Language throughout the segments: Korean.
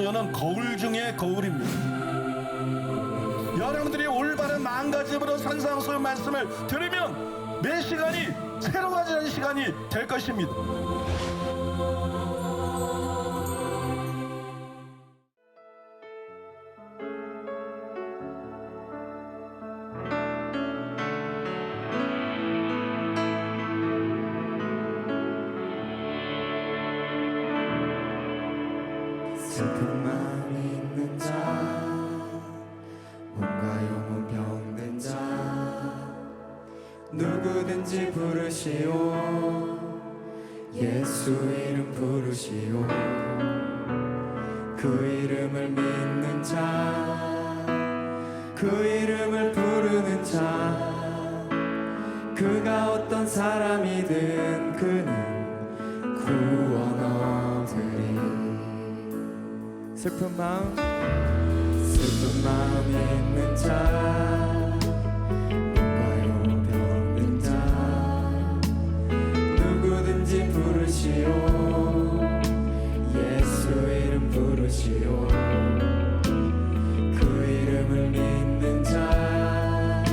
저는 거울 중에 거울입니다. 여러분들이 올바른 마음가짐으로 산상수훈 말씀을 들으면 매 시간이 새로워지는 시간이 될 것입니다. 슬픈 마음이 있는 자, 몸과 영혼 병든 자, 누구든지 부르시오. 예수 이름 부르시오. 그 이름을 믿는 자, 그 이름을 부르는 자, 그가 어떤 사람이든 그는 구원 얻으리. 슬픈 마음 있는 자, 몸과 영혼 병든 자, 누구든지 부르시오. 예수 이름 부르시오. 그 이름을 믿는 자,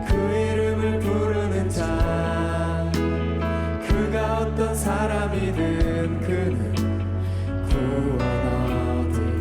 그 이름을 부르는 자, 그가 어떤 사람이든 그는 구원 그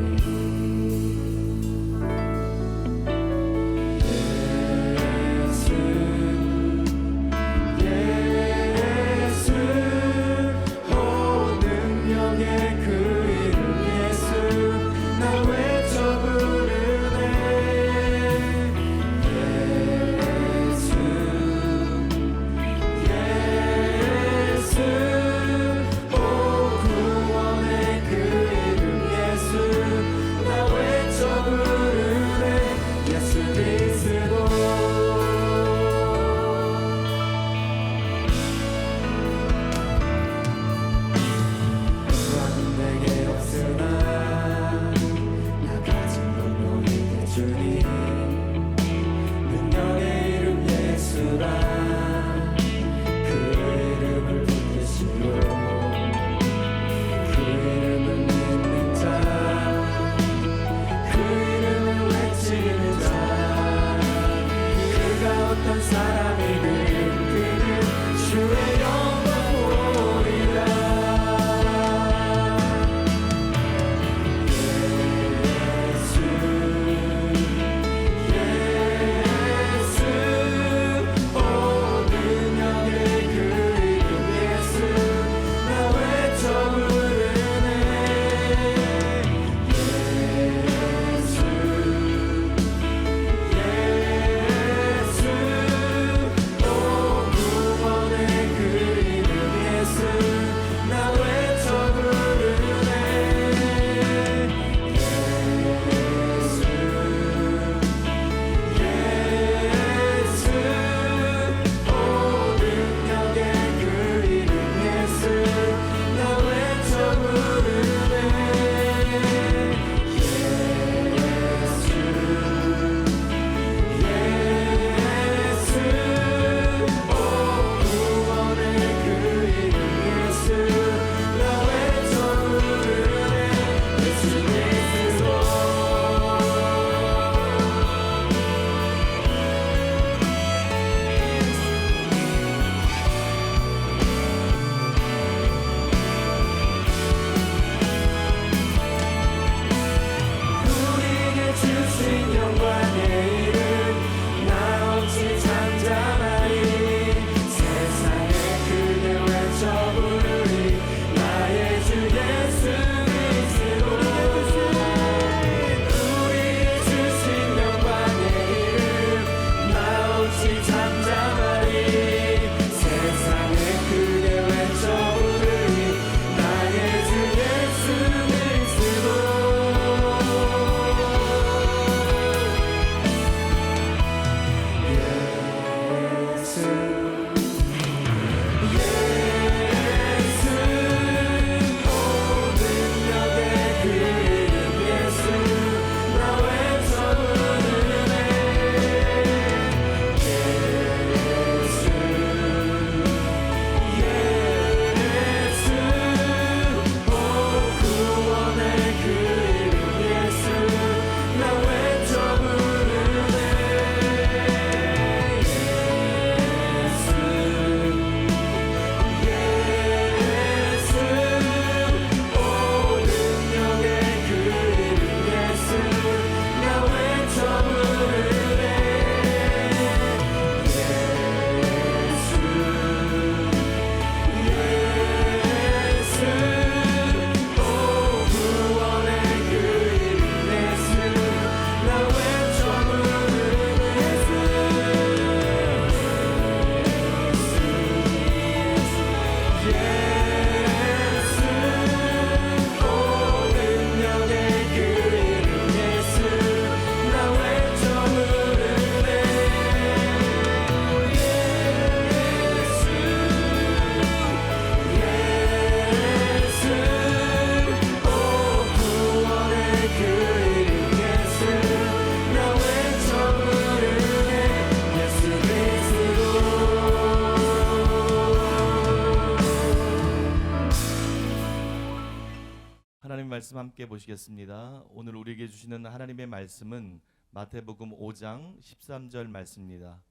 말씀 함께 보시겠습니다. 오늘 우리에게 주시는 하나님의 말씀은 마태복음 5장 13절 말씀입니다.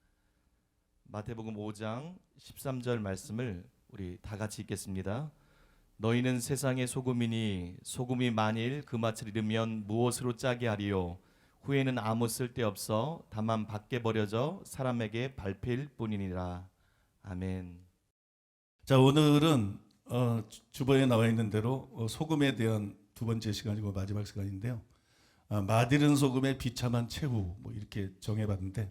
마태복음 5장 13절 말씀을 우리 다 같이 읽겠습니다. 너희는 세상의 소금이니 소금이 만일 그 맛을 잃으면 무엇으로 짜게 하리요? 후에는 아무 쓸데없어 다만 밖에 버려져 사람에게 밟힐 뿐이니라. 아멘. 자, 오늘은 주보에 나와 있는 대로 소금에 대한 두 번째 시간이고 마지막 시간인데요. 맛있는 소금의 비참한 최후, 뭐 이렇게 정해봤는데,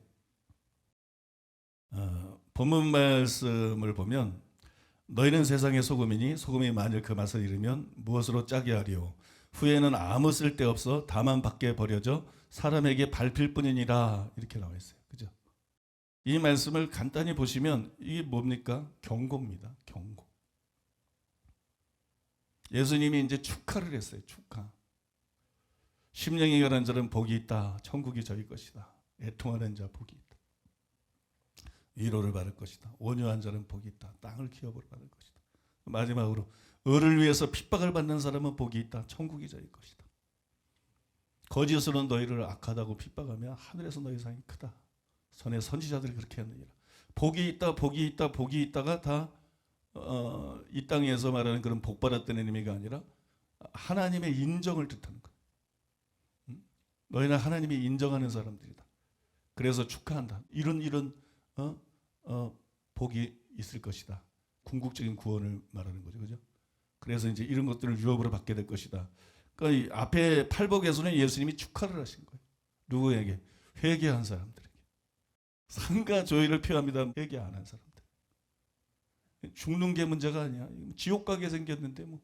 본문 말씀을 보면 너희는 세상의 소금이니 소금이 만일 그 맛을 잃으면 무엇으로 짜게 하리요? 후에는 아무 쓸데없어 다만 밖에 버려져 사람에게 밟힐 뿐이니라. 이렇게 나와 있어요. 그죠? 이 말씀을 간단히 보시면 이게 뭡니까? 경고입니다. 경고. 예수님이 이제 축하를 했어요. 축하. 심령이 결한 자는 복이 있다. 천국이 저희 것이다. 애통하는 자 복이 있다. 위로를 받을 것이다. 온유한 자는 복이 있다. 땅을 기업으로 받을 것이다. 마지막으로 을을 위해서 핍박을 받는 사람은 복이 있다. 천국이 저희 것이다. 거짓으로 너희를 악하다고 핍박하면 하늘에서 너희 상이 크다. 전에 선지자들이 그렇게 했느니라. 복이 있다, 복이 있다, 복이 있다가 다 이 땅에서 말하는 그런 복 받았다는 의미가 아니라 하나님의 인정을 뜻하는 거예요. 너희는 하나님이 인정하는 사람들이다. 그래서 축하한다. 이런 복이 있을 것이다. 궁극적인 구원을 말하는 거죠, 그죠? 그래서 이제 이런 것들을 유업으로 받게 될 것이다. 그러니까 이 앞에 팔복에서는 예수님이 축하를 하신 거예요. 누구에게? 회개한 사람들에게. 상가 조의를 표합니다. 회개 안 한 사람들. 죽는 게 문제가 아니야. 지옥 가게 생겼는데 뭐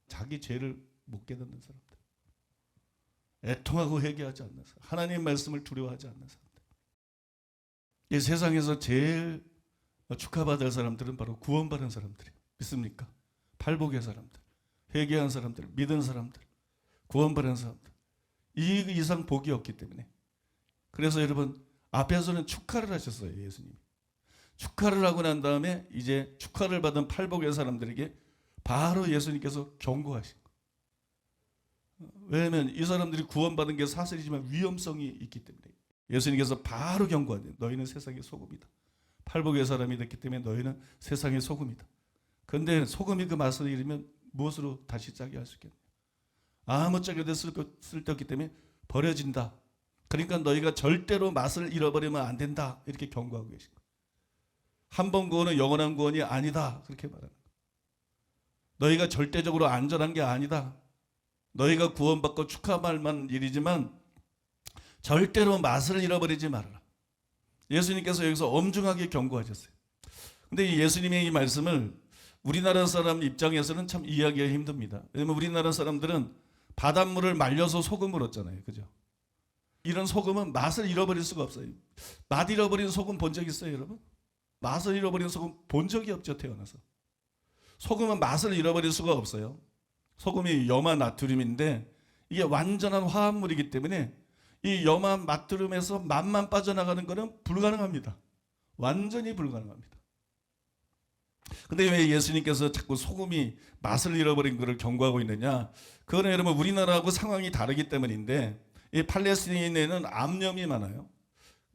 자기 죄를 못 깨닫는 사람들. 애통하고 회개하지 않는 사람. 하나님 말씀을 두려워하지 않는 사람들. 이 세상에서 제일 축하받을 사람들은 바로 구원받은 사람들이에요. 믿습니까? 팔복의 사람들, 회개한 사람들, 믿은 사람들, 구원받은 사람들. 이 이상 복이 없기 때문에. 그래서 여러분 앞에서는 축하를 하셨어요. 예수님이. 축하를 하고 난 다음에 이제 축하를 받은 팔복의 사람들에게 바로 예수님께서 경고하신 거예요. 왜냐하면 이 사람들이 구원받은 게 사실이지만 위험성이 있기 때문에 예수님께서 바로 경고하네요. 너희는 세상의 소금이다. 팔복의 사람이 됐기 때문에 너희는 세상의 소금이다. 그런데 소금이 그 맛을 잃으면 무엇으로 다시 짜게 할 수 있겠냐? 아무 짝에도 쓸데없기 때문에 버려진다. 그러니까 너희가 절대로 맛을 잃어버리면 안 된다. 이렇게 경고하고 계신 거예요. 한 번 구원은 영원한 구원이 아니다. 그렇게 말하는 거예요. 너희가 절대적으로 안전한 게 아니다. 너희가 구원받고 축하할 만한 일이지만 절대로 맛을 잃어버리지 말아라. 예수님께서 여기서 엄중하게 경고하셨어요. 근데 이 예수님의 이 말씀을 우리나라 사람 입장에서는 참 이해하기가 힘듭니다. 왜냐하면 우리나라 사람들은 바닷물을 말려서 소금을 얻잖아요. 그죠? 이런 소금은 맛을 잃어버릴 수가 없어요. 맛 잃어버린 소금 본 적 있어요, 여러분? 맛을 잃어버린 소금 본 적이 없죠, 태어나서. 소금은 맛을 잃어버릴 수가 없어요. 소금이 염화 나트륨인데 이게 완전한 화합물이기 때문에 이 염화 나트륨에서 맛만 빠져나가는 것은 불가능합니다. 완전히 불가능합니다. 근데 왜 예수님께서 자꾸 소금이 맛을 잃어버린 것을 경고하고 있느냐? 그거는 여러분 우리나라하고 상황이 다르기 때문인데 이 팔레스타인에는 암염이 많아요.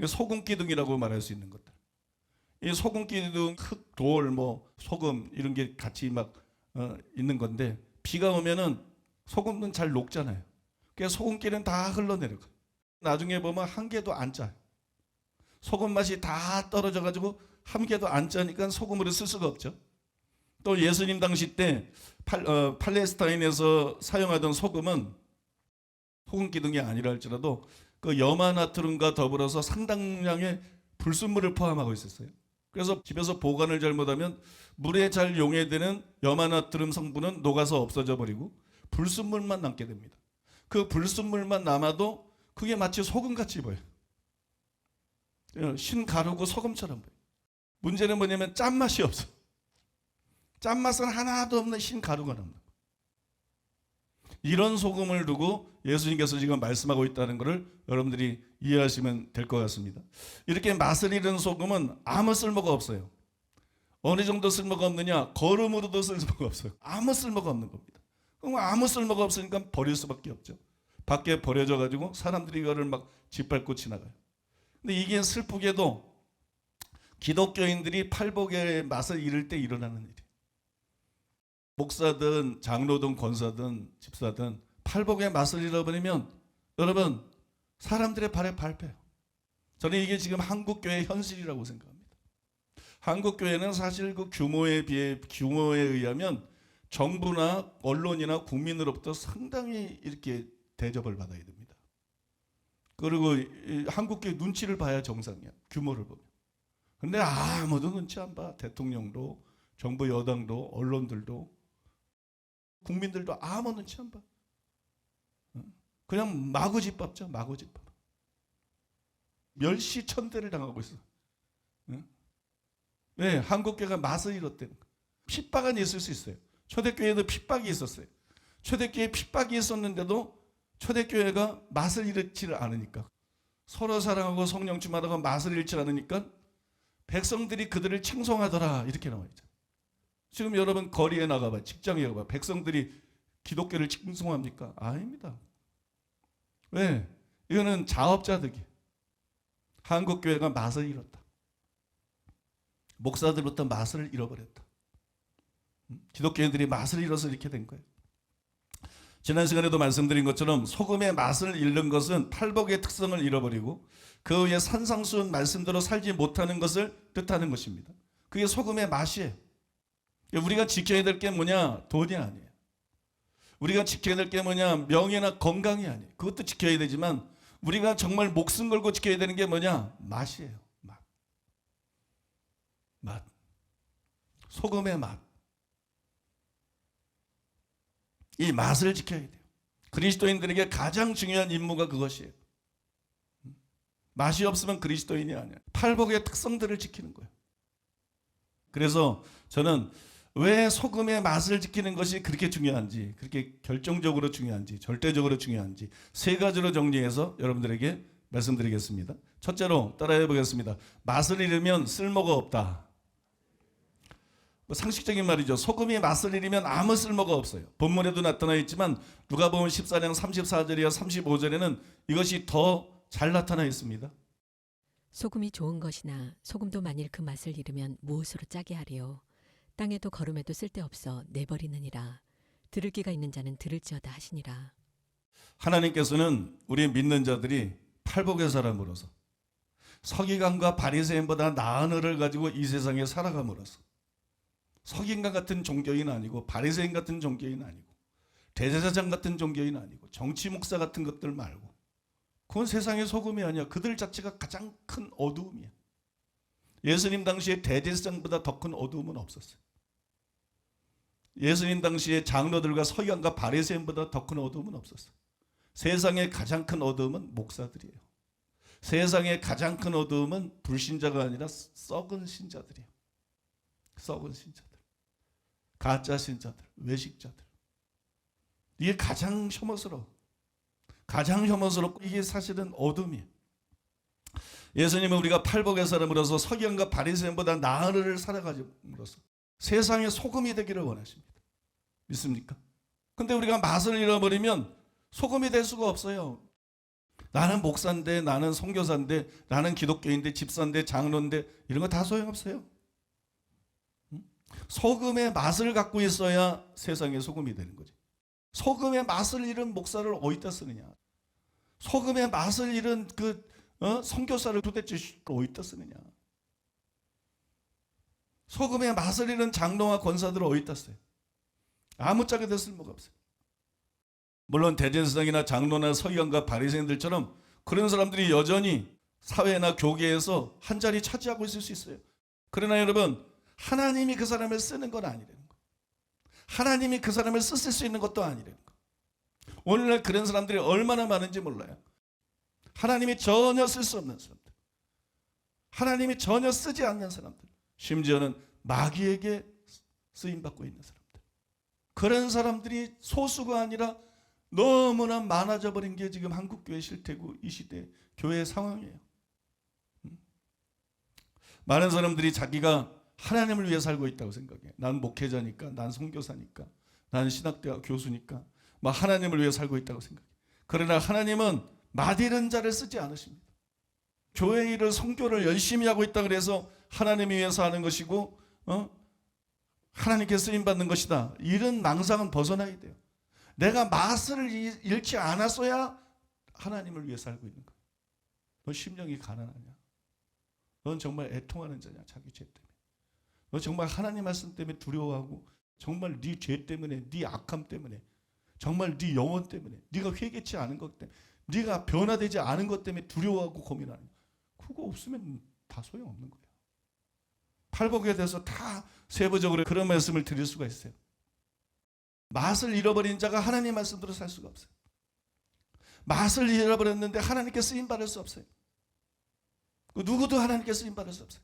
소금 기둥이라고 말할 수 있는 것들. 이 소금 기둥, 흙, 돌, 뭐 소금 이런 게 같이 막 있는 건데 비가 오면은 소금은 잘 녹잖아요. 그래서 소금기는 다 흘러내려가. 나중에 보면 한 개도 안 짜요. 소금 맛이 다 떨어져 가지고 한 개도 안 짜니까 소금으로 쓸 수가 없죠. 또 예수님 당시 때 팔레스타인에서 사용하던 소금은 소금 기둥이 아니라 할지라도 그 염화나트륨과 더불어서 상당량의 불순물을 포함하고 있었어요. 그래서 집에서 보관을 잘못하면 물에 잘 용해되는 염화나트륨 성분은 녹아서 없어져 버리고 불순물만 남게 됩니다. 그 불순물만 남아도 그게 마치 소금같이 보여요. 신가루고 소금처럼 보여요. 문제는 뭐냐면 짠맛이 없어. 짠맛은 하나도 없는 신가루가 남는 거예요. 이런 소금을 두고 예수님께서 지금 말씀하고 있다는 것을 여러분들이 이해하시면 될 것 같습니다. 이렇게 맛을 잃은 소금은 아무 쓸모가 없어요. 어느 정도 쓸모가 없느냐? 거름으로도 쓸모가 없어요. 아무 쓸모가 없는 겁니다. 그럼 아무 쓸모가 없으니까 버릴 수밖에 없죠. 밖에 버려져 가지고 사람들이 이거를 막 짓밟고 지나가요. 근데 이게 슬프게도 기독교인들이 팔복의 맛을 잃을 때 일어나는 일이에요. 목사든 장로든 권사든 집사든 팔복의 맛을 잃어버리면 여러분 사람들의 발에 밟혀요. 저는 이게 지금 한국교회의 현실이라고 생각합니다. 한국교회는 사실 그 규모에 의하면 정부나 언론이나 국민으로부터 상당히 이렇게 대접을 받아야 됩니다. 그리고 한국교회 눈치를 봐야 정상이야. 규모를 보면. 근데 아무도 눈치 안 봐. 대통령도 정부 여당도 언론들도 국민들도 아무 눈치 안 봐. 그냥 마구집밥죠. 마구집밥. 멸시천대를 당하고 있어. 네, 한국교회가 맛을 잃었다는 거. 핍박은 있을 수 있어요. 초대교회도 핍박이 있었어요. 초대교회에 핍박이 있었는데도 초대교회가 맛을 잃지를 않으니까, 서로 사랑하고 성령 충만하고 맛을 잃지 않으니까 백성들이 그들을 칭송하더라 이렇게 나와 있잖아요. 지금 여러분 거리에 나가봐, 직장에 가봐, 백성들이 기독교를 칭송합니까? 아닙니다. 왜? 이거는 자업자득이. 한국교회가 맛을 잃었다. 목사들부터 맛을 잃어버렸다. 기독교인들이 맛을 잃어서 이렇게 된 거예요. 지난 시간에도 말씀드린 것처럼 소금의 맛을 잃는 것은 팔복의 특성을 잃어버리고 그 위에 산상수훈 말씀대로 살지 못하는 것을 뜻하는 것입니다. 그게 소금의 맛이에요. 우리가 지켜야 될 게 뭐냐? 돈이 아니에요. 우리가 지켜야 될 게 뭐냐? 명예나 건강이 아니에요. 그것도 지켜야 되지만 우리가 정말 목숨 걸고 지켜야 되는 게 뭐냐? 맛이에요. 맛. 소금의 맛. 이 맛을 지켜야 돼요. 그리스도인들에게 가장 중요한 임무가 그것이에요. 맛이 없으면 그리스도인이 아니야. 팔복의 특성들을 지키는 거예요. 그래서 저는 왜 소금의 맛을 지키는 것이 그렇게 중요한지, 그렇게 결정적으로 중요한지, 절대적으로 중요한지 세 가지로 정리해서 여러분들에게 말씀드리겠습니다. 첫째로 따라해 보겠습니다. 맛을 잃으면 쓸모가 없다. 상식적인 말이죠. 소금이 맛을 잃으면 아무 쓸모가 없어요. 본문에도 나타나 있지만 누가복음 14장 34절이와 35절에는 이것이 더 잘 나타나 있습니다. 소금이 좋은 것이나 소금도 만일 그 맛을 잃으면 무엇으로 짜게 하리요. 땅에도 거름에도 쓸데없어 내버리느니라. 들을 귀가 있는 자는 들을지어다 하시니라. 하나님께서는 우리 믿는 자들이 팔복의 사람으로서 서기관과 바리새인보다 나은 의를 가지고 이 세상에 살아감으로써 서기관 같은 종교인 아니고 바리새인 같은 종교인 아니고 대제사장 같은 종교인 아니고 정치 목사 같은 것들 말고 그건 세상의 소금이 아니야. 그들 자체가 가장 큰 어두움이야. 예수님 당시에 대제사장보다 더 큰 어두움은 없었어요. 예수님 당시에 장로들과 서기관과 바리새인보다 더 큰 어두움은 없었어요. 세상의 가장 큰 어두움은 목사들이에요. 세상의 가장 큰 어두움은 불신자가 아니라 썩은 신자들이에요. 썩은 신자들, 가짜 신자들, 외식자들. 이게 가장 혐오스러워. 가장 혐오스럽고 이게 사실은 어둠이에요. 예수님은 우리가 팔복의 사람으로서 서기관과 바리새인보다 나은 의를 살아가짐으로써 세상의 소금이 되기를 원하십니다. 믿습니까? 근데 우리가 맛을 잃어버리면 소금이 될 수가 없어요. 나는 목사인데, 나는 선교사인데, 나는 기독교인데, 집사인데, 장로인데 이런 거 다 소용없어요. 소금의 맛을 갖고 있어야 세상의 소금이 되는 거지. 소금의 맛을 잃은 목사를 어디다 쓰느냐? 소금의 맛을 잃은 그 선교사를 도대체 어디다 쓰느냐? 소금의 맛을 잃은 장로와 권사들을 어디다 써요? 아무짝에도 쓸모가 없어요. 물론 대제사장이나 장로나 서기관과 바리새인들처럼 그런 사람들이 여전히 사회나 교계에서 한 자리 차지하고 있을 수 있어요. 그러나 여러분, 하나님이 그 사람을 쓰는 건 아니라는 거예요. 하나님이 그 사람을 쓰실 수 있는 것도 아니라는 거예요. 오늘날 그런 사람들이 얼마나 많은지 몰라요. 하나님이 전혀 쓸 수 없는 사람들, 하나님이 전혀 쓰지 않는 사람들, 심지어는 마귀에게 쓰임받고 있는 사람들, 그런 사람들이 소수가 아니라 너무나 많아져 버린 게 지금 한국교회 실태고 이 시대 교회의 상황이에요. 많은 사람들이 자기가 하나님을 위해 살고 있다고 생각해. 난 목회자니까, 난 선교사니까, 나는 신학대학 교수니까 막 하나님을 위해 살고 있다고 생각해. 그러나 하나님은 마디른 자를 쓰지 않으십니다. 교회 일을 성교를 열심히 하고 있다 그래서 하나님을 위해서 하는 것이고 하나님께 쓰임 받는 것이다. 이런 망상은 벗어나야 돼요. 내가 맛을 잃지 않았어야 하나님을 위해 살고 있는 거야. 너 심령이 가난하냐? 넌 정말 애통하는 자냐? 자기 죄 때문에. 너 정말 하나님 말씀 때문에 두려워하고 정말 네 죄 때문에, 네 악함 때문에, 정말 네 영혼 때문에, 네가 회개치 않은 것 때문에, 네가 변화되지 않은 것 때문에 두려워하고 고민하는 거야. 그거 없으면 다 소용없는 거예요. 팔복에 대해서 다 세부적으로 그런 말씀을 드릴 수가 있어요. 맛을 잃어버린 자가 하나님 말씀대로 살 수가 없어요. 맛을 잃어버렸는데 하나님께 쓰임받을 수 없어요. 누구도 하나님께 쓰임받을 수 없어요.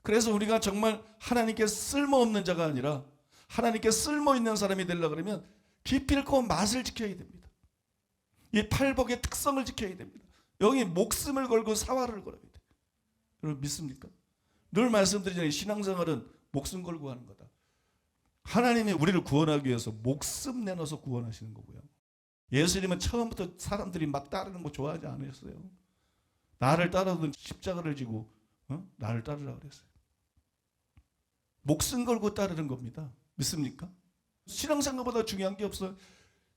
그래서 우리가 정말 하나님께 쓸모없는 자가 아니라 하나님께 쓸모있는 사람이 되려고 그러면 기필코 맛을 지켜야 됩니다. 이 팔복의 특성을 지켜야 됩니다. 여기 목숨을 걸고 사활을 걸어야 돼요. 여러분 믿습니까? 늘 말씀드리잖아요. 신앙생활은 목숨 걸고 하는 거다. 하나님이 우리를 구원하기 위해서 목숨 내놔서 구원하시는 거고요. 예수님은 처음부터 사람들이 막 따르는 거 좋아하지 않으셨어요. 나를 따르든 십자가를 지고 나를 따르라 그랬어요. 목숨 걸고 따르는 겁니다. 믿습니까? 신앙생활보다 중요한 게 없어요.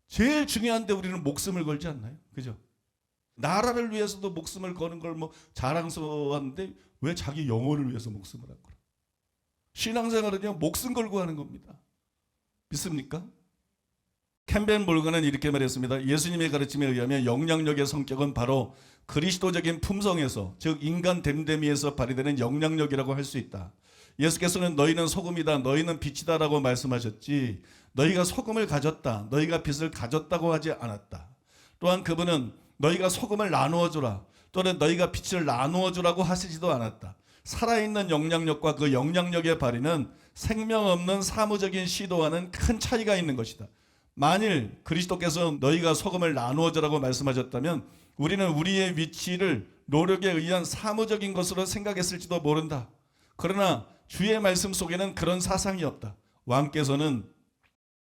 제일 중요한데 우리는 목숨을 걸지 않나요? 그죠? 나라를 위해서도 목숨을 거는 걸 뭐 자랑스러워하는데 왜 자기 영혼을 위해서 목숨을 안 걸어? 신앙생활은요 목숨 걸고 하는 겁니다. 믿습니까? 캠벤 몰건은 이렇게 말했습니다. 예수님의 가르침에 의하면 영향력의 성격은 바로 그리스도적인 품성에서, 즉 인간 됨됨이에서 발휘되는 영향력이라고 할 수 있다. 예수께서는 너희는 소금이다, 너희는 빛이다 라고 말씀하셨지 너희가 소금을 가졌다, 너희가 빛을 가졌다고 하지 않았다. 또한 그분은 너희가 소금을 나누어 주라 또는 너희가 빛을 나누어 주라고 하시지도 않았다. 살아있는 영향력과 그 영향력의 발휘는 생명 없는 사무적인 시도와는 큰 차이가 있는 것이다. 만일 그리스도께서 너희가 소금을 나누어 주라고 말씀하셨다면 우리는 우리의 위치를 노력에 의한 사무적인 것으로 생각했을지도 모른다. 그러나 주의 말씀 속에는 그런 사상이 없다. 왕께서는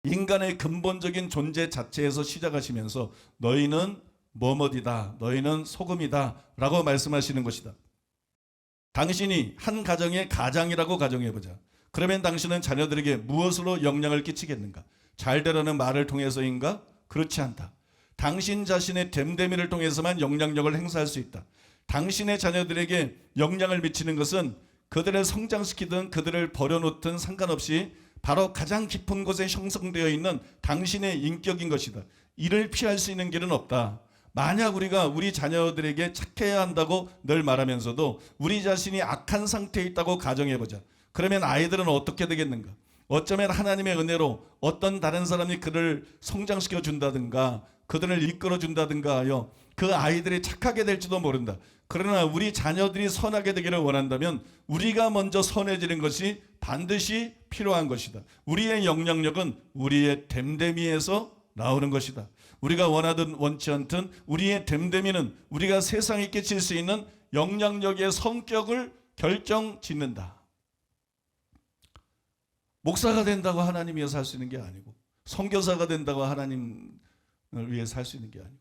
인간의 근본적인 존재 자체에서 시작하시면서 너희는 뭐뭐이다, 너희는 소금이다 라고 말씀하시는 것이다. 당신이 한 가정의 가장이라고 가정해보자. 그러면 당신은 자녀들에게 무엇으로 영향을 끼치겠는가? 잘 되라는 말을 통해서인가? 그렇지 않다. 당신 자신의 됨됨이를 통해서만 영향력을 행사할 수 있다. 당신의 자녀들에게 영향을 미치는 것은 그들을 성장시키든 그들을 버려놓든 상관없이 바로 가장 깊은 곳에 형성되어 있는 당신의 인격인 것이다. 이를 피할 수 있는 길은 없다. 만약 우리가 우리 자녀들에게 착해야 한다고 늘 말하면서도 우리 자신이 악한 상태에 있다고 가정해보자. 그러면 아이들은 어떻게 되겠는가? 어쩌면 하나님의 은혜로 어떤 다른 사람이 그를 성장시켜 준다든가 그들을 이끌어 준다든가 하여 그 아이들이 착하게 될지도 모른다. 그러나 우리 자녀들이 선하게 되기를 원한다면 우리가 먼저 선해지는 것이 반드시 필요한 것이다. 우리의 영향력은 우리의 됨됨이에서 나오는 것이다. 우리가 원하든 원치 않든 우리의 됨됨이는 우리가 세상에 끼칠 수 있는 영향력의 성격을 결정짓는다. 목사가 된다고 하나님 위해 살 수 있는 게 아니고, 선교사가 된다고 하나님을 위해 살 수 있는 게 아니고,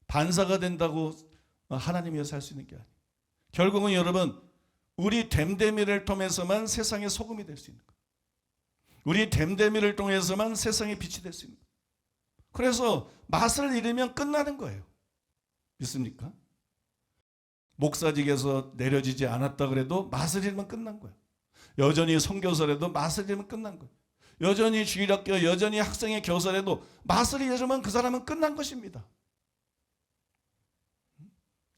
반사가 된다고 하나님 위해 살 수 있는 게 아니고, 결국은 여러분 우리 됨됨이를 통해서만 세상의 소금이 될 수 있는 거예요. 우리 됨됨이를 통해서만 세상의 빛이 될 수 있는 거예요. 그래서 맛을 잃으면 끝나는 거예요. 믿습니까? 목사직에서 내려지지 않았다 그래도 맛을 잃으면 끝난 거예요. 여전히 선교사라도 맛을 잃으면 끝난 거예요. 여전히 주일학교, 여전히 학생의 교사라도 맛을 잃으면 그 사람은 끝난 것입니다.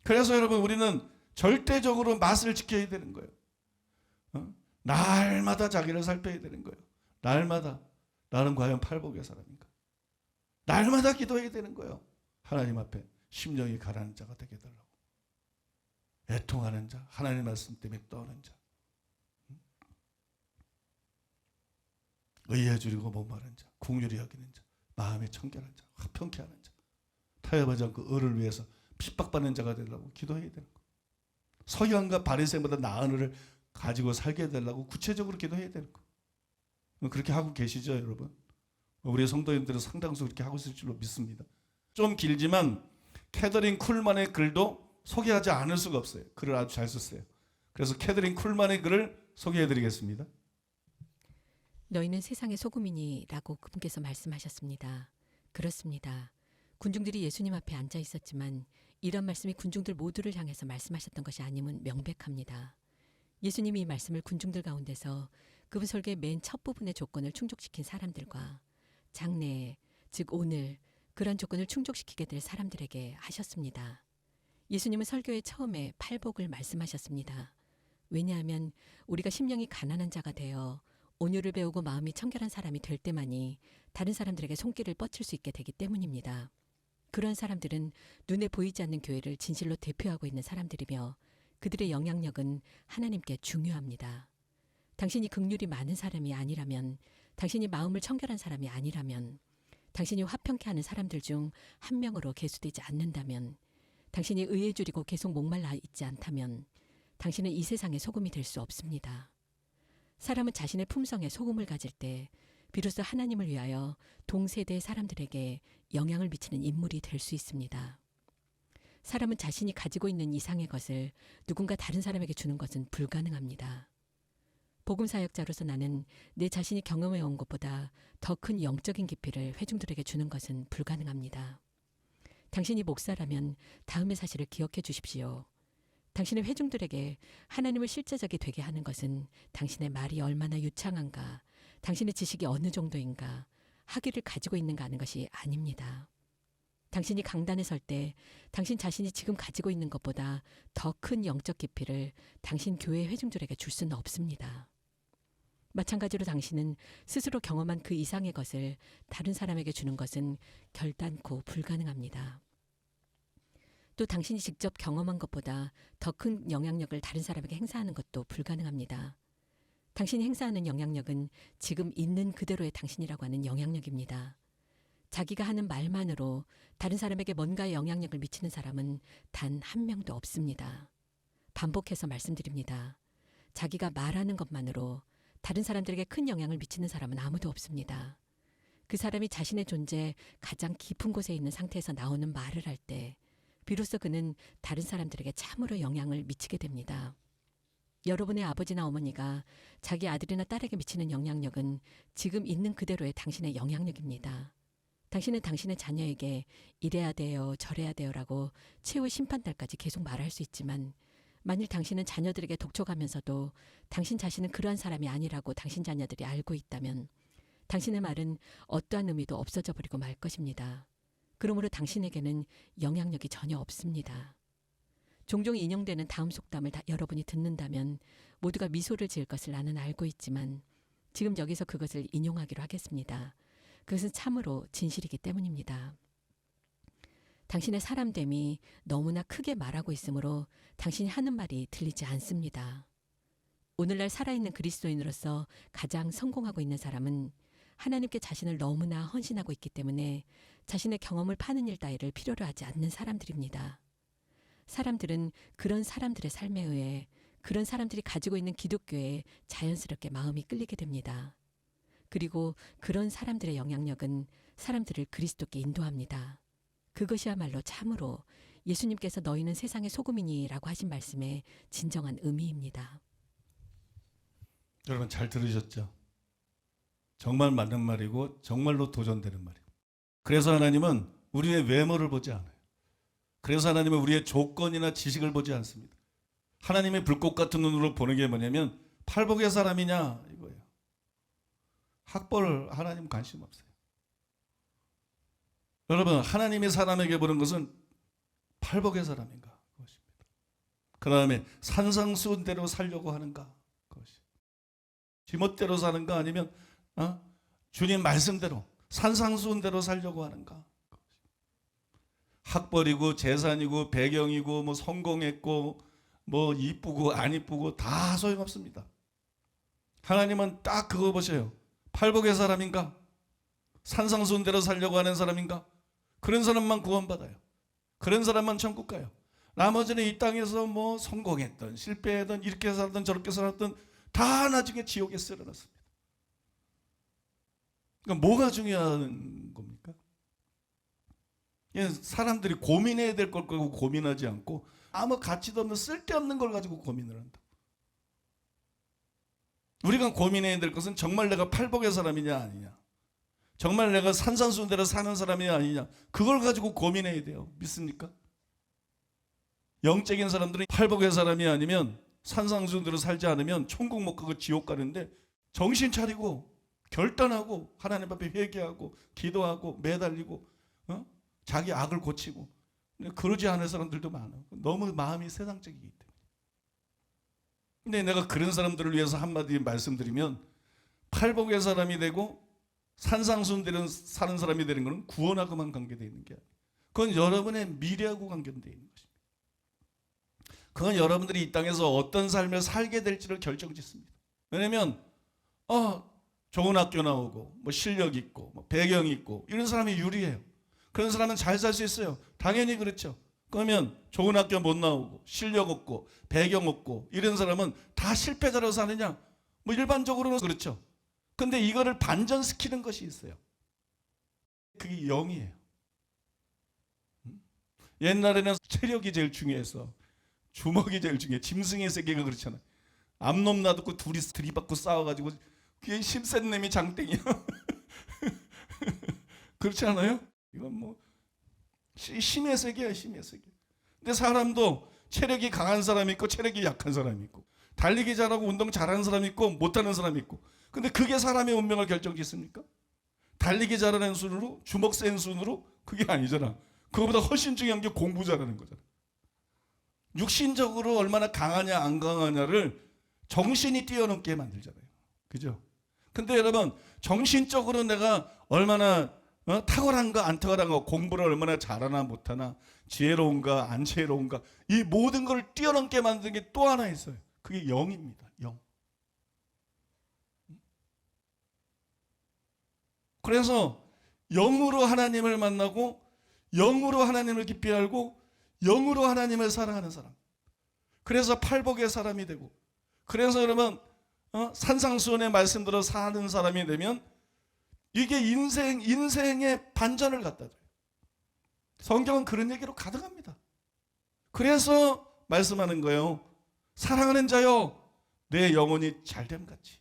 그래서 여러분 우리는 절대적으로 맛을 지켜야 되는 거예요. 날마다 자기를 살펴야 되는 거예요. 날마다 나는 과연 팔복의 사람인가? 날마다 기도해야 되는 거예요. 하나님 앞에 심령이 가라앉는 자가 되게 해달라고. 애통하는 자, 하나님 말씀 때문에 떠는 자, 의에 줄이고 목마른 자, 긍휼히 여기는 자, 마음에 청결한 자, 화평케 하는 자, 타협하지 않고 을을 위해서 핍박받는 자가 되려고 기도해야 되는 거예요. 서기관과 바리새인보다 나은 을을 가지고 살게 해달라고 구체적으로 기도해야 되는 거예요. 그렇게 하고 계시죠, 여러분? 우리 성도님들은 상당수 그렇게 하고 있을 줄로 믿습니다. 좀 길지만 캐더린 쿨만의 글도 소개하지 않을 수가 없어요. 글을 아주 잘 썼어요. 그래서 캐더린 쿨만의 글을 소개해드리겠습니다. 너희는 세상의 소금이니라고 그분께서 말씀하셨습니다. 그렇습니다. 군중들이 예수님 앞에 앉아 있었지만 이런 말씀이 군중들 모두를 향해서 말씀하셨던 것이 아님은 명백합니다. 예수님이 이 말씀을 군중들 가운데서 그분 설교의 맨 첫 부분의 조건을 충족시킨 사람들과 장래에, 즉 오늘 그런 조건을 충족시키게 될 사람들에게 하셨습니다. 예수님은 설교의 처음에 팔복을 말씀하셨습니다. 왜냐하면 우리가 심령이 가난한 자가 되어 온유를 배우고 마음이 청결한 사람이 될 때만이 다른 사람들에게 손길을 뻗칠 수 있게 되기 때문입니다. 그런 사람들은 눈에 보이지 않는 교회를 진실로 대표하고 있는 사람들이며 그들의 영향력은 하나님께 중요합니다. 당신이 긍휼이 많은 사람이 아니라면, 당신이 마음을 청결한 사람이 아니라면, 당신이 화평케 하는 사람들 중 한 명으로 계수되지 않는다면, 당신이 의에 줄이고 계속 목말라 있지 않다면 당신은 이 세상의 소금이 될 수 없습니다. 사람은 자신의 품성에 소금을 가질 때 비로소 하나님을 위하여 동세대의 사람들에게 영향을 미치는 인물이 될 수 있습니다. 사람은 자신이 가지고 있는 이상의 것을 누군가 다른 사람에게 주는 것은 불가능합니다. 복음사역자로서 나는 내 자신이 경험해온 것보다 더 큰 영적인 깊이를 회중들에게 주는 것은 불가능합니다. 당신이 목사라면 다음의 사실을 기억해 주십시오. 당신의 회중들에게 하나님을 실제적이 되게 하는 것은 당신의 말이 얼마나 유창한가, 당신의 지식이 어느 정도인가, 학위를 가지고 있는가 하는 것이 아닙니다. 당신이 강단에 설 때 당신 자신이 지금 가지고 있는 것보다 더 큰 영적 깊이를 당신 교회 회중들에게 줄 수는 없습니다. 마찬가지로 당신은 스스로 경험한 그 이상의 것을 다른 사람에게 주는 것은 결단코 불가능합니다. 또 당신이 직접 경험한 것보다 더 큰 영향력을 다른 사람에게 행사하는 것도 불가능합니다. 당신이 행사하는 영향력은 지금 있는 그대로의 당신이라고 하는 영향력입니다. 자기가 하는 말만으로 다른 사람에게 뭔가의 영향력을 미치는 사람은 단 한 명도 없습니다. 반복해서 말씀드립니다. 자기가 말하는 것만으로 다른 사람들에게 큰 영향을 미치는 사람은 아무도 없습니다. 그 사람이 자신의 존재에 가장 깊은 곳에 있는 상태에서 나오는 말을 할 때 비로소 그는 다른 사람들에게 참으로 영향을 미치게 됩니다. 여러분의 아버지나 어머니가 자기 아들이나 딸에게 미치는 영향력은 지금 있는 그대로의 당신의 영향력입니다. 당신은 당신의 자녀에게 이래야 돼요, 저래야 돼요라고 최후의 심판날까지 계속 말할 수 있지만 만일 당신은 자녀들에게 독촉하면서도 당신 자신은 그러한 사람이 아니라고 당신 자녀들이 알고 있다면 당신의 말은 어떠한 의미도 없어져 버리고 말 것입니다. 그러므로 당신에게는 영향력이 전혀 없습니다. 종종 인용되는 다음 속담을 여러분이 듣는다면 모두가 미소를 지을 것을 나는 알고 있지만 지금 여기서 그것을 인용하기로 하겠습니다. 그것은 참으로 진실이기 때문입니다. 당신의 사람됨이 너무나 크게 말하고 있으므로 당신이 하는 말이 들리지 않습니다. 오늘날 살아있는 그리스도인으로서 가장 성공하고 있는 사람은 하나님께 자신을 너무나 헌신하고 있기 때문에 자신의 경험을 파는 일 따위를 필요로 하지 않는 사람들입니다. 사람들은 그런 사람들의 삶에 의해 그런 사람들이 가지고 있는 기독교에 자연스럽게 마음이 끌리게 됩니다. 그리고 그런 사람들의 영향력은 사람들을 그리스도께 인도합니다. 그것이야말로 참으로 예수님께서 너희는 세상의 소금이니라고 하신 말씀의 진정한 의미입니다. 여러분 잘 들으셨죠? 정말 맞는 말이고 정말로 도전되는 말이에요. 그래서 하나님은 우리의 외모를 보지 않아요. 그래서 하나님은 우리의 조건이나 지식을 보지 않습니다. 하나님의 불꽃 같은 눈으로 보는 게 뭐냐면 팔복의 사람이냐 이거예요. 학벌 하나님 관심 없어요. 여러분 하나님의 사람에게 보는 것은 팔복의 사람인가 그것입니다. 그 다음에 산상수훈대로 살려고 하는가 그것이 지멋대로 사는가 아니면 주님 말씀대로 산상수훈대로 살려고 하는가. 학벌이고 재산이고 배경이고 뭐 성공했고 뭐 이쁘고 안 이쁘고 다 소용없습니다. 하나님은 딱 그거 보셔요. 팔복의 사람인가? 산상수훈대로 살려고 하는 사람인가? 그런 사람만 구원받아요. 그런 사람만 천국 가요. 나머지는 이 땅에서 뭐 성공했던 실패했던 이렇게 살았던 저렇게 살았던 다 나중에 지옥에 쓸어놨습니다. 그러니까 뭐가 중요한 겁니까? 사람들이 고민해야 될 걸 가지고 고민하지 않고 아무 가치도 없는 쓸데없는 걸 가지고 고민을 한다. 우리가 고민해야 될 것은 정말 내가 팔복의 사람이냐 아니냐, 정말 내가 산산수훈대로 사는 사람이냐 아니냐, 그걸 가지고 고민해야 돼요. 믿습니까? 영적인 사람들은 팔복의 사람이 아니면 산산수훈대로 살지 않으면 천국 못 가고 지옥 가는데, 정신 차리고 결단하고 하나님 앞에 회개하고 기도하고 매달리고 자기 악을 고치고, 그러지 않은 사람들도 많아. 너무 마음이 세상적이기 때문에. 근데 내가 그런 사람들을 위해서 한마디 말씀드리면, 팔복의 사람이 되고 산상수훈대로 사는 사람이 되는 것은 구원하고만 관계되어 있는 게 아니에요. 그건 여러분의 미래하고 관계되어 있는 것입니다. 그건 여러분들이 이 땅에서 어떤 삶을 살게 될지를 결정짓습니다. 왜냐하면 좋은 학교 나오고 뭐 실력 있고 뭐 배경 있고 이런 사람이 유리해요. 그런 사람은 잘 살 수 있어요. 당연히 그렇죠. 그러면 좋은 학교 못 나오고 실력 없고 배경 없고 이런 사람은 다 실패자로 사느냐? 뭐 일반적으로는 그렇죠. 근데 이거를 반전시키는 것이 있어요. 그게 영이에요. 옛날에는 체력이 제일 중요해서 주먹이 제일 중요해. 짐승의 세계가 그렇잖아요. 암놈 놔두고 둘이 들이받고 싸워가지고 그게 힘센 놈이 장땡이야. 그렇지 않아요? 이건 뭐 힘의 세계야, 힘의 세계. 근데 사람도 체력이 강한 사람이 있고 체력이 약한 사람이 있고, 달리기 잘하고 운동 잘하는 사람이 있고 못하는 사람이 있고. 근데 그게 사람의 운명을 결정짓습니까? 달리기 잘하는 순으로, 주먹 센 순으로? 그게 아니잖아. 그거보다 훨씬 중요한 게 공부 잘하는 거잖아. 육신적으로 얼마나 강하냐 안 강하냐를 정신이 뛰어넘게 만들잖아요. 그죠? 근데 여러분, 정신적으로 내가 얼마나 탁월한가 안 탁월한가, 공부를 얼마나 잘하나 못하나, 지혜로운가 안 지혜로운가, 이 모든 걸 뛰어넘게 만드는 게 또 하나 있어요. 그게 영입니다. 영. 그래서 영으로 하나님을 만나고 영으로 하나님을 깊이 알고 영으로 하나님을 사랑하는 사람, 그래서 팔복의 사람이 되고, 그래서 여러분 산상수훈의 말씀대로 사는 사람이 되면 이게 인생의 반전을 갖다 줘요. 성경은 그런 얘기로 가득합니다. 그래서 말씀하는 거예요. 사랑하는 자여, 내 영혼이 잘됨같이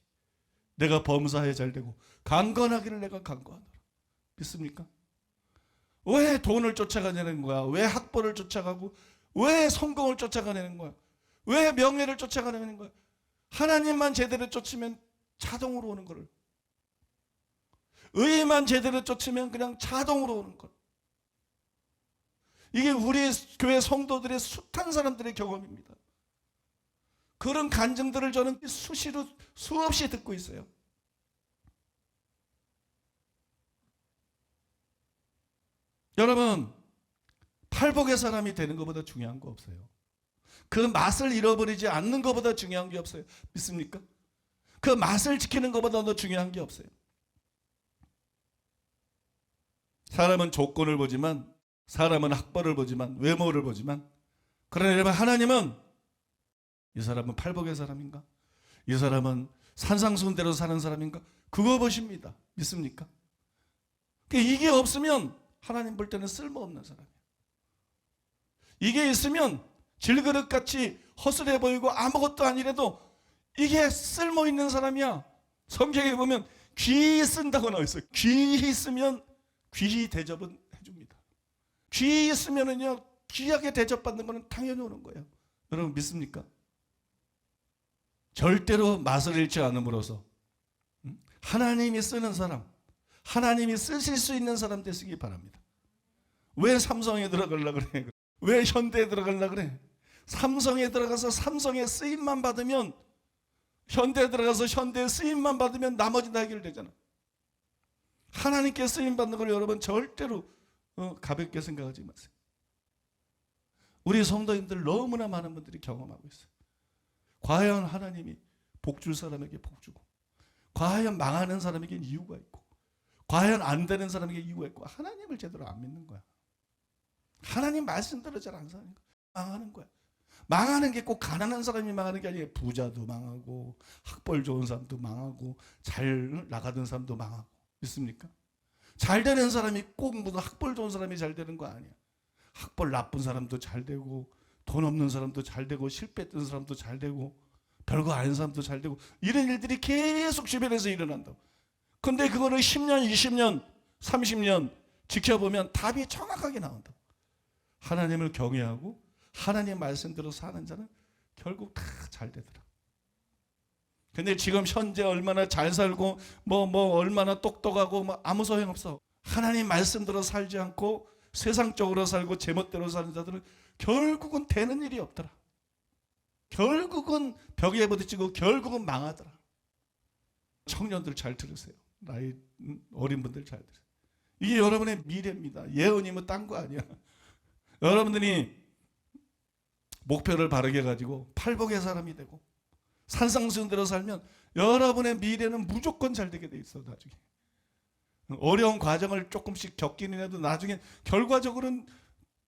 내가 범사에 잘되고 강건하기를 내가 강구하노라. 믿습니까? 왜 돈을 쫓아가냐는 거야? 왜 학벌을 쫓아가고 왜 성공을 쫓아가냐는 거야? 왜 명예를 쫓아가냐는 거야? 하나님만 제대로 쫓으면 자동으로 오는 거를, 의만 제대로 쫓으면 그냥 자동으로 오는 것. 이게 우리 교회 성도들의 숱한 사람들의 경험입니다. 그런 간증들을 저는 수없이 듣고 있어요. 여러분, 팔복의 사람이 되는 것보다 중요한 거 없어요. 그 맛을 잃어버리지 않는 것보다 중요한 게 없어요. 믿습니까? 그 맛을 지키는 것보다 더 중요한 게 없어요. 사람은 조건을 보지만, 사람은 학벌을 보지만, 외모를 보지만, 그러나 하나님은 이 사람은 팔복의 사람인가? 이 사람은 산상수훈대로 사는 사람인가? 그거 보십니다. 믿습니까? 이게 없으면 하나님 볼 때는 쓸모없는 사람이에요. 이게 있으면 질그릇같이 허술해 보이고 아무것도 아니래도 이게 쓸모있는 사람이야. 성경에 보면 귀히 쓴다고 나와 있어요. 귀히 쓰면 귀히 대접은 해줍니다. 귀히 쓰면은요, 귀하게 대접받는 거는 당연히 오는 거예요. 여러분 믿습니까? 절대로 맛을 잃지 않음으로써 하나님이 쓰는 사람, 하나님이 쓰실 수 있는 사람 되시기 바랍니다. 왜 삼성에 들어가려고 그래? 왜 현대에 들어가려고 그래? 삼성에 들어가서 삼성의 쓰임만 받으면, 현대에 들어가서 현대의 쓰임만 받으면 나머지 다 해결되잖아. 하나님께 쓰임 받는 걸 여러분 절대로 가볍게 생각하지 마세요. 우리 성도님들 너무나 많은 분들이 경험하고 있어요. 과연 하나님이 복 줄 사람에게 복 주고, 과연 망하는 사람에게 이유가 있고, 과연 안 되는 사람에게 이유가 있고, 하나님을 제대로 안 믿는 거야. 하나님 말씀대로 잘 안 사는 거야. 망하는 거야. 망하는 게 꼭 가난한 사람이 망하는 게 아니에요. 부자도 망하고 학벌 좋은 사람도 망하고 잘 나가던 사람도 망하고. 믿습니까? 잘 되는 사람이 꼭 무슨 학벌 좋은 사람이 잘 되는 거 아니야. 학벌 나쁜 사람도 잘 되고 돈 없는 사람도 잘 되고 실패했던 사람도 잘 되고 별거 아닌 사람도 잘 되고 이런 일들이 계속 주변에서 일어난다고. 근데 그거를 10년, 20년, 30년 지켜보면 답이 정확하게 나온다. 하나님을 경외하고 하나님 말씀대로 사는 자는 결국 다 잘 되더라. 근데 지금 현재 얼마나 잘 살고 얼마나 똑똑하고 아무 소용없어. 하나님 말씀대로 살지 않고 세상적으로 살고 제멋대로 사는 자들은 결국은 되는 일이 없더라. 결국은 벽에 부딪히고 결국은 망하더라. 청년들 잘 들으세요. 나이 어린 분들 잘 들으세요. 이게 여러분의 미래입니다. 예언이면 딴 거 아니야. 여러분들이 목표를 바르게 가지고 팔복의 사람이 되고 산상수훈대로 살면 여러분의 미래는 무조건 잘 되게 돼 있어. 나중에 어려운 과정을 조금씩 겪기는 해도 나중에 결과적으로는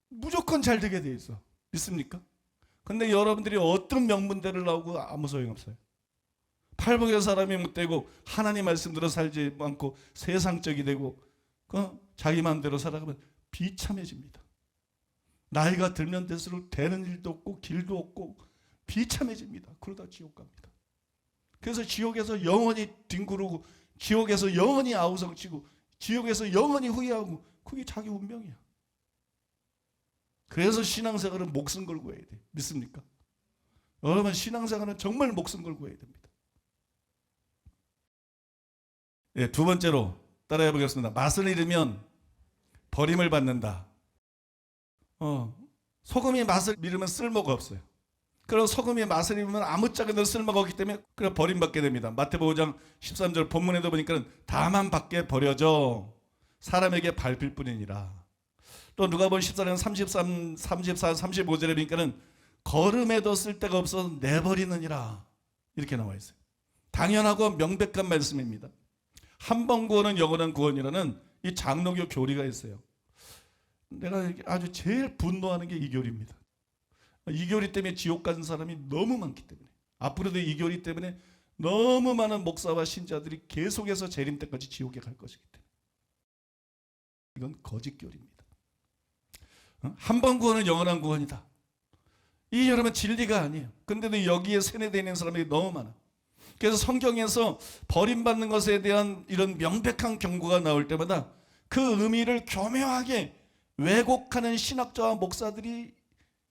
무조건 잘 되게 돼 있어. 믿습니까? 근데 여러분들이 어떤 명문대를 나오고 아무 소용없어요. 팔복의 사람이 못 되고 하나님 말씀대로 살지 않고 세상적이 되고 자기 마음대로 살아가면 비참해집니다. 나이가 들면 될수록 되는 일도 없고 길도 없고 비참해집니다. 그러다 지옥 갑니다. 그래서 지옥에서 영원히 뒹구르고 지옥에서 영원히 아우성치고 지옥에서 영원히 후회하고 그게 자기 운명이야. 그래서 신앙생활은 목숨 걸고 해야 돼. 믿습니까? 여러분 신앙생활은 정말 목숨 걸고 해야 됩니다. 네, 두 번째로 따라해 보겠습니다. 맛을 잃으면 버림을 받는다. 소금이 맛을 잃으면 쓸모가 없어요. 그리고 소금이 맛을 잃으면 아무짝에도 쓸모가 없기 때문에 그냥 버림받게 됩니다. 마태복음 5장 13절 본문에도 보니까 다만 밖에 버려져 사람에게 밟힐 뿐이니라. 또 누가복음 14장 33, 34, 35절에 보니까는 걸음에도 쓸데가 없어서 내버리느니라 이렇게 나와 있어요. 당연하고 명백한 말씀입니다. 한 번 구원은 영원한 구원이라는 이 장로교 교리가 있어요. 내가 아주 제일 분노하는 게 이 교리입니다. 이 교리 때문에 지옥 가는 사람이 너무 많기 때문에 앞으로도 이 교리 때문에 너무 많은 목사와 신자들이 계속해서 재림 때까지 지옥에 갈 것이기 때문에 이건 거짓 교리입니다. 한 번 구원은 영원한 구원이다. 이 여러분 진리가 아니에요. 근데도 여기에 세뇌되어 있는 사람들이 너무 많아. 그래서 성경에서 버림받는 것에 대한 이런 명백한 경고가 나올 때마다 그 의미를 교묘하게 왜곡하는 신학자와 목사들이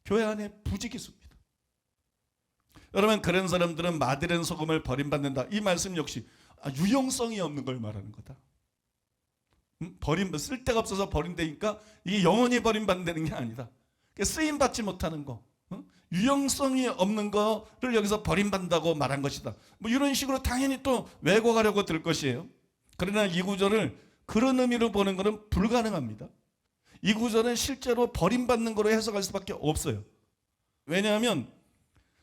교회 안에 부지기수입니다. 여러분 그런 사람들은 마들은 소금을 버림받는다. 이 말씀 역시 유용성이 없는 걸 말하는 거다. 쓸데가 없어서 버린다니까 이게 영원히 버림받는 게 아니다. 쓰임받지 못하는 거, 유용성이 없는 거를 여기서 버림받는다고 말한 것이다. 이런 식으로 당연히 또 왜곡하려고 들 것이에요. 그러나 이 구절을 그런 의미로 보는 것은 불가능합니다. 이 구절은 실제로 버림받는 거로 해석할 수밖에 없어요. 왜냐하면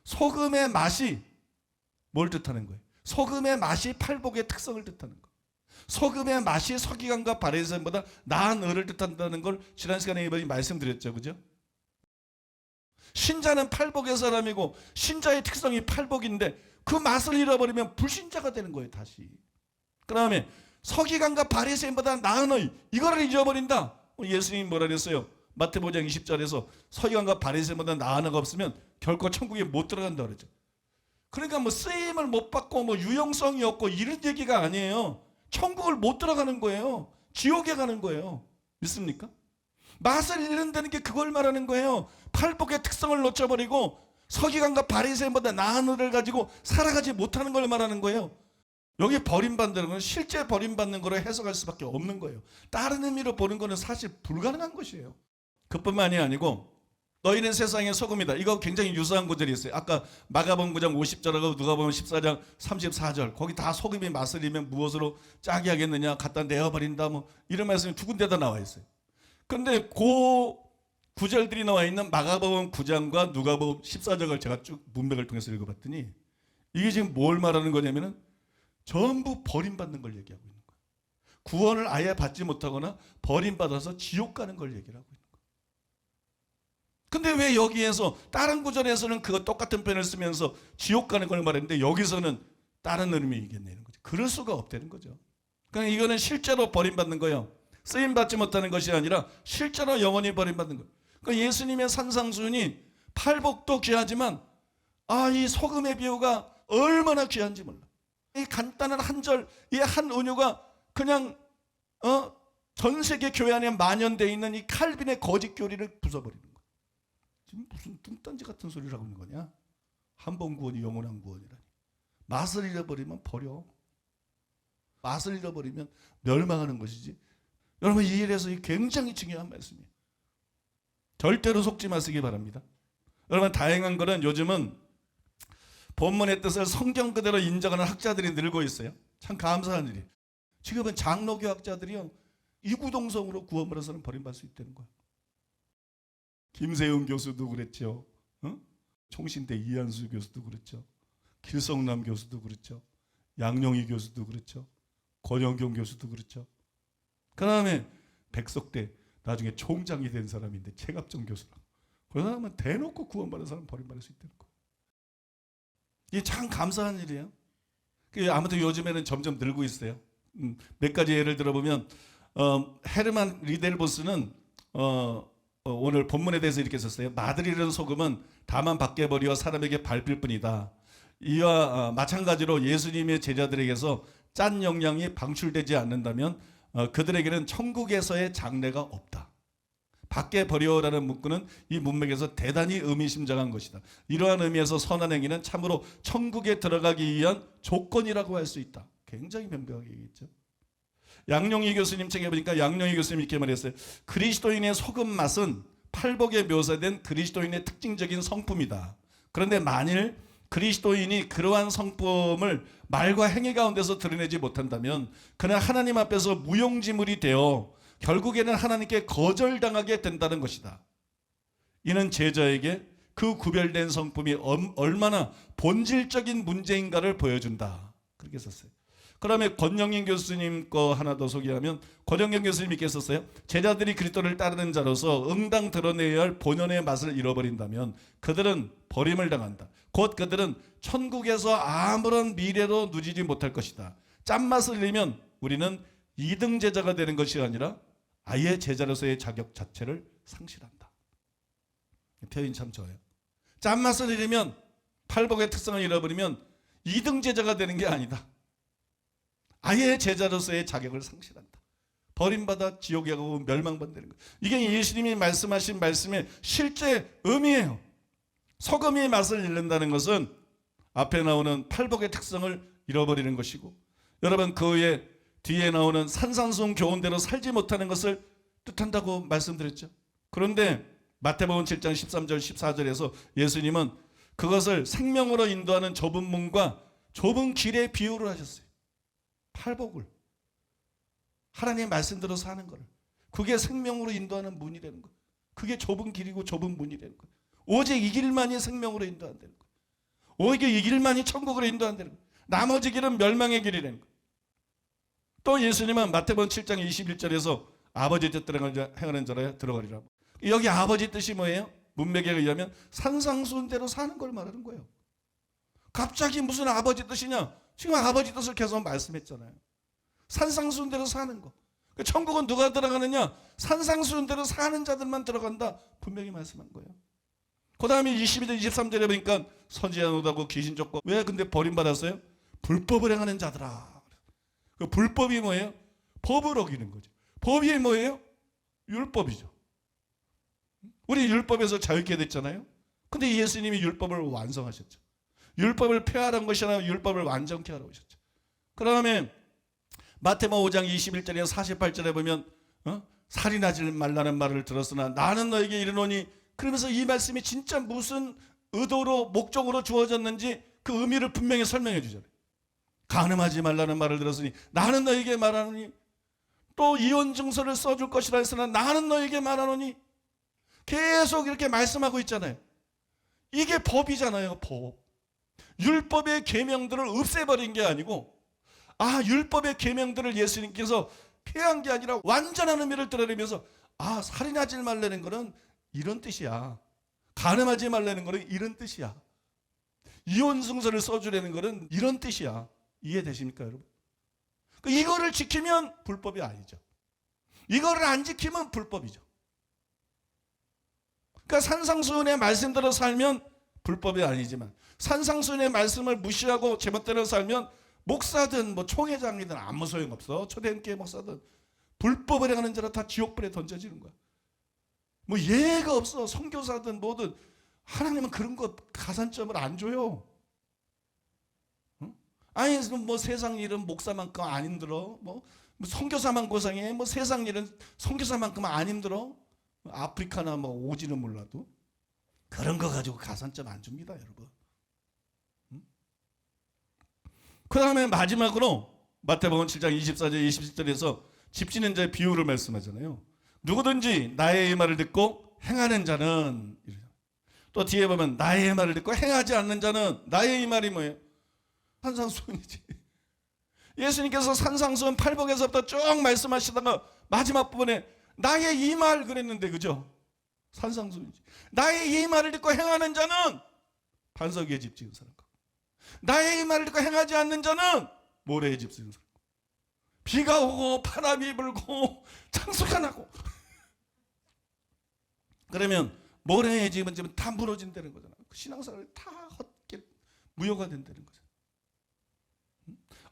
소금의 맛이 뭘 뜻하는 거예요? 소금의 맛이 팔복의 특성을 뜻하는 거예요. 소금의 맛이 서기관과 바리새인보다 나은 의를 뜻한다는 걸 지난 시간에 이번에 말씀드렸죠. 그죠? 신자는 팔복의 사람이고 신자의 특성이 팔복인데 그 맛을 잃어버리면 불신자가 되는 거예요. 다시. 그 다음에 서기관과 바리새인보다 나은 의 이거를 잊어버린다. 예수님이 뭐라 그랬어요? 마태복음 5장 20절에서 서기관과 바리새인보다 나은 의가 없으면 결코 천국에 못 들어간다 그러죠. 그러니까 쓰임을 못 받고 유용성이 없고 이런 얘기가 아니에요. 천국을 못 들어가는 거예요. 지옥에 가는 거예요. 믿습니까? 맛을 잃는다는 게 그걸 말하는 거예요. 팔복의 특성을 놓쳐버리고 서기관과 바리새인보다 나은 의를 가지고 살아가지 못하는 걸 말하는 거예요. 여기 버림받는 건 실제 버림받는 거로 해석할 수밖에 없는 거예요. 다른 의미로 보는 거는 사실 불가능한 것이에요. 그뿐만이 아니고 너희는 세상의 소금이다. 이거 굉장히 유사한 구절이 있어요. 아까 마가복음 9장 50절하고 누가복음 14장 34절 거기 다 소금이 맛을 잃으면 무엇으로 짜게 하겠느냐 갖다 내어버린다 이런 말씀이 두 군데다 나와 있어요. 그런데 그 구절들이 나와 있는 마가복음 9장과 누가복음 14장을 제가 쭉 문맥을 통해서 읽어봤더니 이게 지금 뭘 말하는 거냐면은 전부 버림받는 걸 얘기하고 있는 거예요. 구원을 아예 받지 못하거나 버림받아서 지옥 가는 걸 얘기를 하고 있는 거예요. 근데 왜 여기에서 다른 구절에서는 그거 똑같은 표현을 쓰면서 지옥 가는 걸 말했는데 여기서는 다른 의미이겠네는 거죠. 그럴 수가 없다는 거죠. 그러니까 이거는 실제로 버림받는 거예요. 쓰임받지 못하는 것이 아니라 실제로 영원히 버림받는 거예요. 그러니까 예수님의 산상수훈이 팔복도 귀하지만 이 소금의 비유가 얼마나 귀한지 몰라. 이 간단한 한 절, 이 한 은유가 그냥 전 세계 교회 안에 만연되어 있는 이 칼빈의 거짓 교리를 부숴버리는 거야. 지금 무슨 뚱딴지 같은 소리를 하고 있는 거냐? 한 번 구원이 영원한 구원이라니. 맛을 잃어버리면 버려. 맛을 잃어버리면 멸망하는 것이지. 여러분, 이 일에서 굉장히 중요한 말씀이에요. 절대로 속지 마시기 바랍니다. 여러분, 다행한 거는 요즘은 본문의 뜻을 성경 그대로 인정하는 학자들이 늘고 있어요. 참 감사한 일이에요. 지금은 장로교 학자들이요, 이구동성으로 구원받아서는 버림받을 수 있다는 거예요. 김세훈 교수도 그랬죠. 총신대 이한수 교수도 그랬죠. 길성남 교수도 그랬죠. 양용희 교수도 그랬죠. 권영경 교수도 그렇죠. 그 다음에 백석대 나중에 총장이 된 사람인데 최갑정 교수라고. 그 사람은 대놓고 구원받은 사람 버림받을 수 있다는 거예요. 이게 참 감사한 일이에요. 아무튼 요즘에는 점점 늘고 있어요. 몇 가지 예를 들어보면 헤르만 리델보스는 오늘 본문에 대해서 이렇게 썼어요. 맛을 잃은 소금은 다만 밖에 버려 사람에게 밟힐 뿐이다. 이와 마찬가지로 예수님의 제자들에게서 짠 영향이 방출되지 않는다면 그들에게는 천국에서의 장래가 없다. 밖에 버려라는 문구는 이 문맥에서 대단히 의미심장한 것이다. 이러한 의미에서 선한 행위는 참으로 천국에 들어가기 위한 조건이라고 할 수 있다. 굉장히 명백하게 얘기했죠. 양용희 교수님 책에 보니까 양용희 교수님 이렇게 말했어요. 그리스도인의 소금 맛은 팔복에 묘사된 그리스도인의 특징적인 성품이다. 그런데 만일 그리스도인이 그러한 성품을 말과 행위 가운데서 드러내지 못한다면 그는 하나님 앞에서 무용지물이 되어 결국에는 하나님께 거절당하게 된다는 것이다. 이는 제자에게 그 구별된 성품이 얼마나 본질적인 문제인가를 보여준다. 그렇게 썼어요. 그 다음에 권영인 교수님 거 하나 더 소개하면 권영인 교수님 이렇게 썼어요. 제자들이 그리스도를 따르는 자로서 응당 드러내야 할 본연의 맛을 잃어버린다면 그들은 버림을 당한다. 곧 그들은 천국에서 아무런 미래로 누리지 못할 것이다. 짠맛을 잃으면 우리는 2등 제자가 되는 것이 아니라 아예 제자로서의 자격 자체를 상실한다. 표현이 참 좋아요. 짠맛을 잃으면, 팔복의 특성을 잃어버리면 2등 제자가 되는 게 아니다. 아예 제자로서의 자격을 상실한다. 버림받아 지옥에 가고 멸망받는 거예요. 이게 예수님이 말씀하신 말씀의 실제 의미예요. 소금이 맛을 잃는다는 것은 앞에 나오는 팔복의 특성을 잃어버리는 것이고, 여러분 그 외에 뒤에 나오는 산상수훈 교훈대로 살지 못하는 것을 뜻한다고 말씀드렸죠. 그런데 마태복음 7장 13절 14절에서 예수님은 그것을 생명으로 인도하는 좁은 문과 좁은 길의 비유를 하셨어요. 팔복을, 하나님의 말씀대로 사는 거를, 그게 생명으로 인도하는 문이라는 거예요. 그게 좁은 길이고 좁은 문이라는 거예요. 오직 이 길만이 생명으로 인도한다는 거예요. 오직 이 길만이 천국으로 인도한다는 거예요. 나머지 길은 멸망의 길이라는 거예요. 또 예수님은 마태복음 7장 21절에서 아버지 뜻대로 행하는 자라 들어가리라. 여기 아버지 뜻이 뭐예요? 문맥에 의하면 산상수훈대로 사는 걸 말하는 거예요. 갑자기 무슨 아버지 뜻이냐? 지금 아버지 뜻을 계속 말씀했잖아요. 산상수훈대로 사는 거. 천국은 누가 들어가느냐? 산상수훈대로 사는 자들만 들어간다. 분명히 말씀한 거예요. 그 다음에 22절 23절에 보니까 선지자노다고 귀신 쫓고, 왜 근데 버림받았어요? 불법을 행하는 자들아. 그 불법이 뭐예요? 법을 어기는 거죠. 법이 뭐예요? 율법이죠. 우리 율법에서 자유케 됐잖아요. 근데 예수님이 율법을 완성하셨죠. 율법을 폐하라는 것이 아니라 율법을 완전케 하라고 하셨죠. 그 다음에 마태복음 5장 21절에 48절에 보면 살인하지 말라는 말을 들었으나 나는 너에게 이르노니, 그러면서 이 말씀이 진짜 무슨 의도로 목적으로 주어졌는지 그 의미를 분명히 설명해 주잖아요. 간음하지 말라는 말을 들었으니 나는 너에게 말하노니, 또 이혼 증서를 써줄 것이라 했으나 나는 너에게 말하노니, 계속 이렇게 말씀하고 있잖아요. 이게 법이잖아요. 법. 율법의 계명들을 없애버린 게 아니고, 율법의 계명들을 예수님께서 폐한 게 아니라 완전한 의미를 드러내면서, 살인하지 말라는 거는 이런 뜻이야. 간음하지 말라는 거는 이런 뜻이야. 이혼 증서를 써주라는 거는 이런 뜻이야. 이해되십니까, 여러분? 이거를 지키면 불법이 아니죠. 이거를 안 지키면 불법이죠. 그러니까 산상수훈의 말씀대로 살면 불법이 아니지만 산상수훈의 말씀을 무시하고 제멋대로 살면 목사든 뭐 총회장이든 아무 소용없어. 초대교회 목사든 불법을 행하는 자라 다 지옥불에 던져지는 거야. 뭐 예외가 없어. 선교사든 뭐든 하나님은 그런 거 가산점을 안 줘요. 응? 아니 뭐 세상 일은 목사만큼 안 힘들어. 뭐 선교사만 고생해. 뭐 세상 일은 선교사만큼 안 힘들어. 아프리카나 뭐 오지는 몰라도 그런 거 가지고 가산점 안 줍니다, 여러분. 응? 그 다음에 마지막으로 마태복음 7장 24절 27절에서 집 지는 자의 비유를 말씀하잖아요. 누구든지 나의 말을 듣고 행하는 자는, 또 뒤에 보면 나의 말을 듣고 행하지 않는 자는, 나의 이 말이 뭐예요? 산상수훈이지. 예수님께서 산상수훈 팔복에서부터 쭉 말씀하시다가 마지막 부분에 나의 이 말 그랬는데, 그죠? 산상수훈이지. 나의 이 말을 듣고 행하는 자는 반석 위에 집 지은 사람과, 나의 이 말을 듣고 행하지 않는 자는 모래에 집 지은 사람. 비가 오고 바람이 불고 창수가 나고 그러면 모래에 집은 집은 다 무너진다는 거잖아. 신앙생활을 다 헛게 무효가 된다는 거잖아.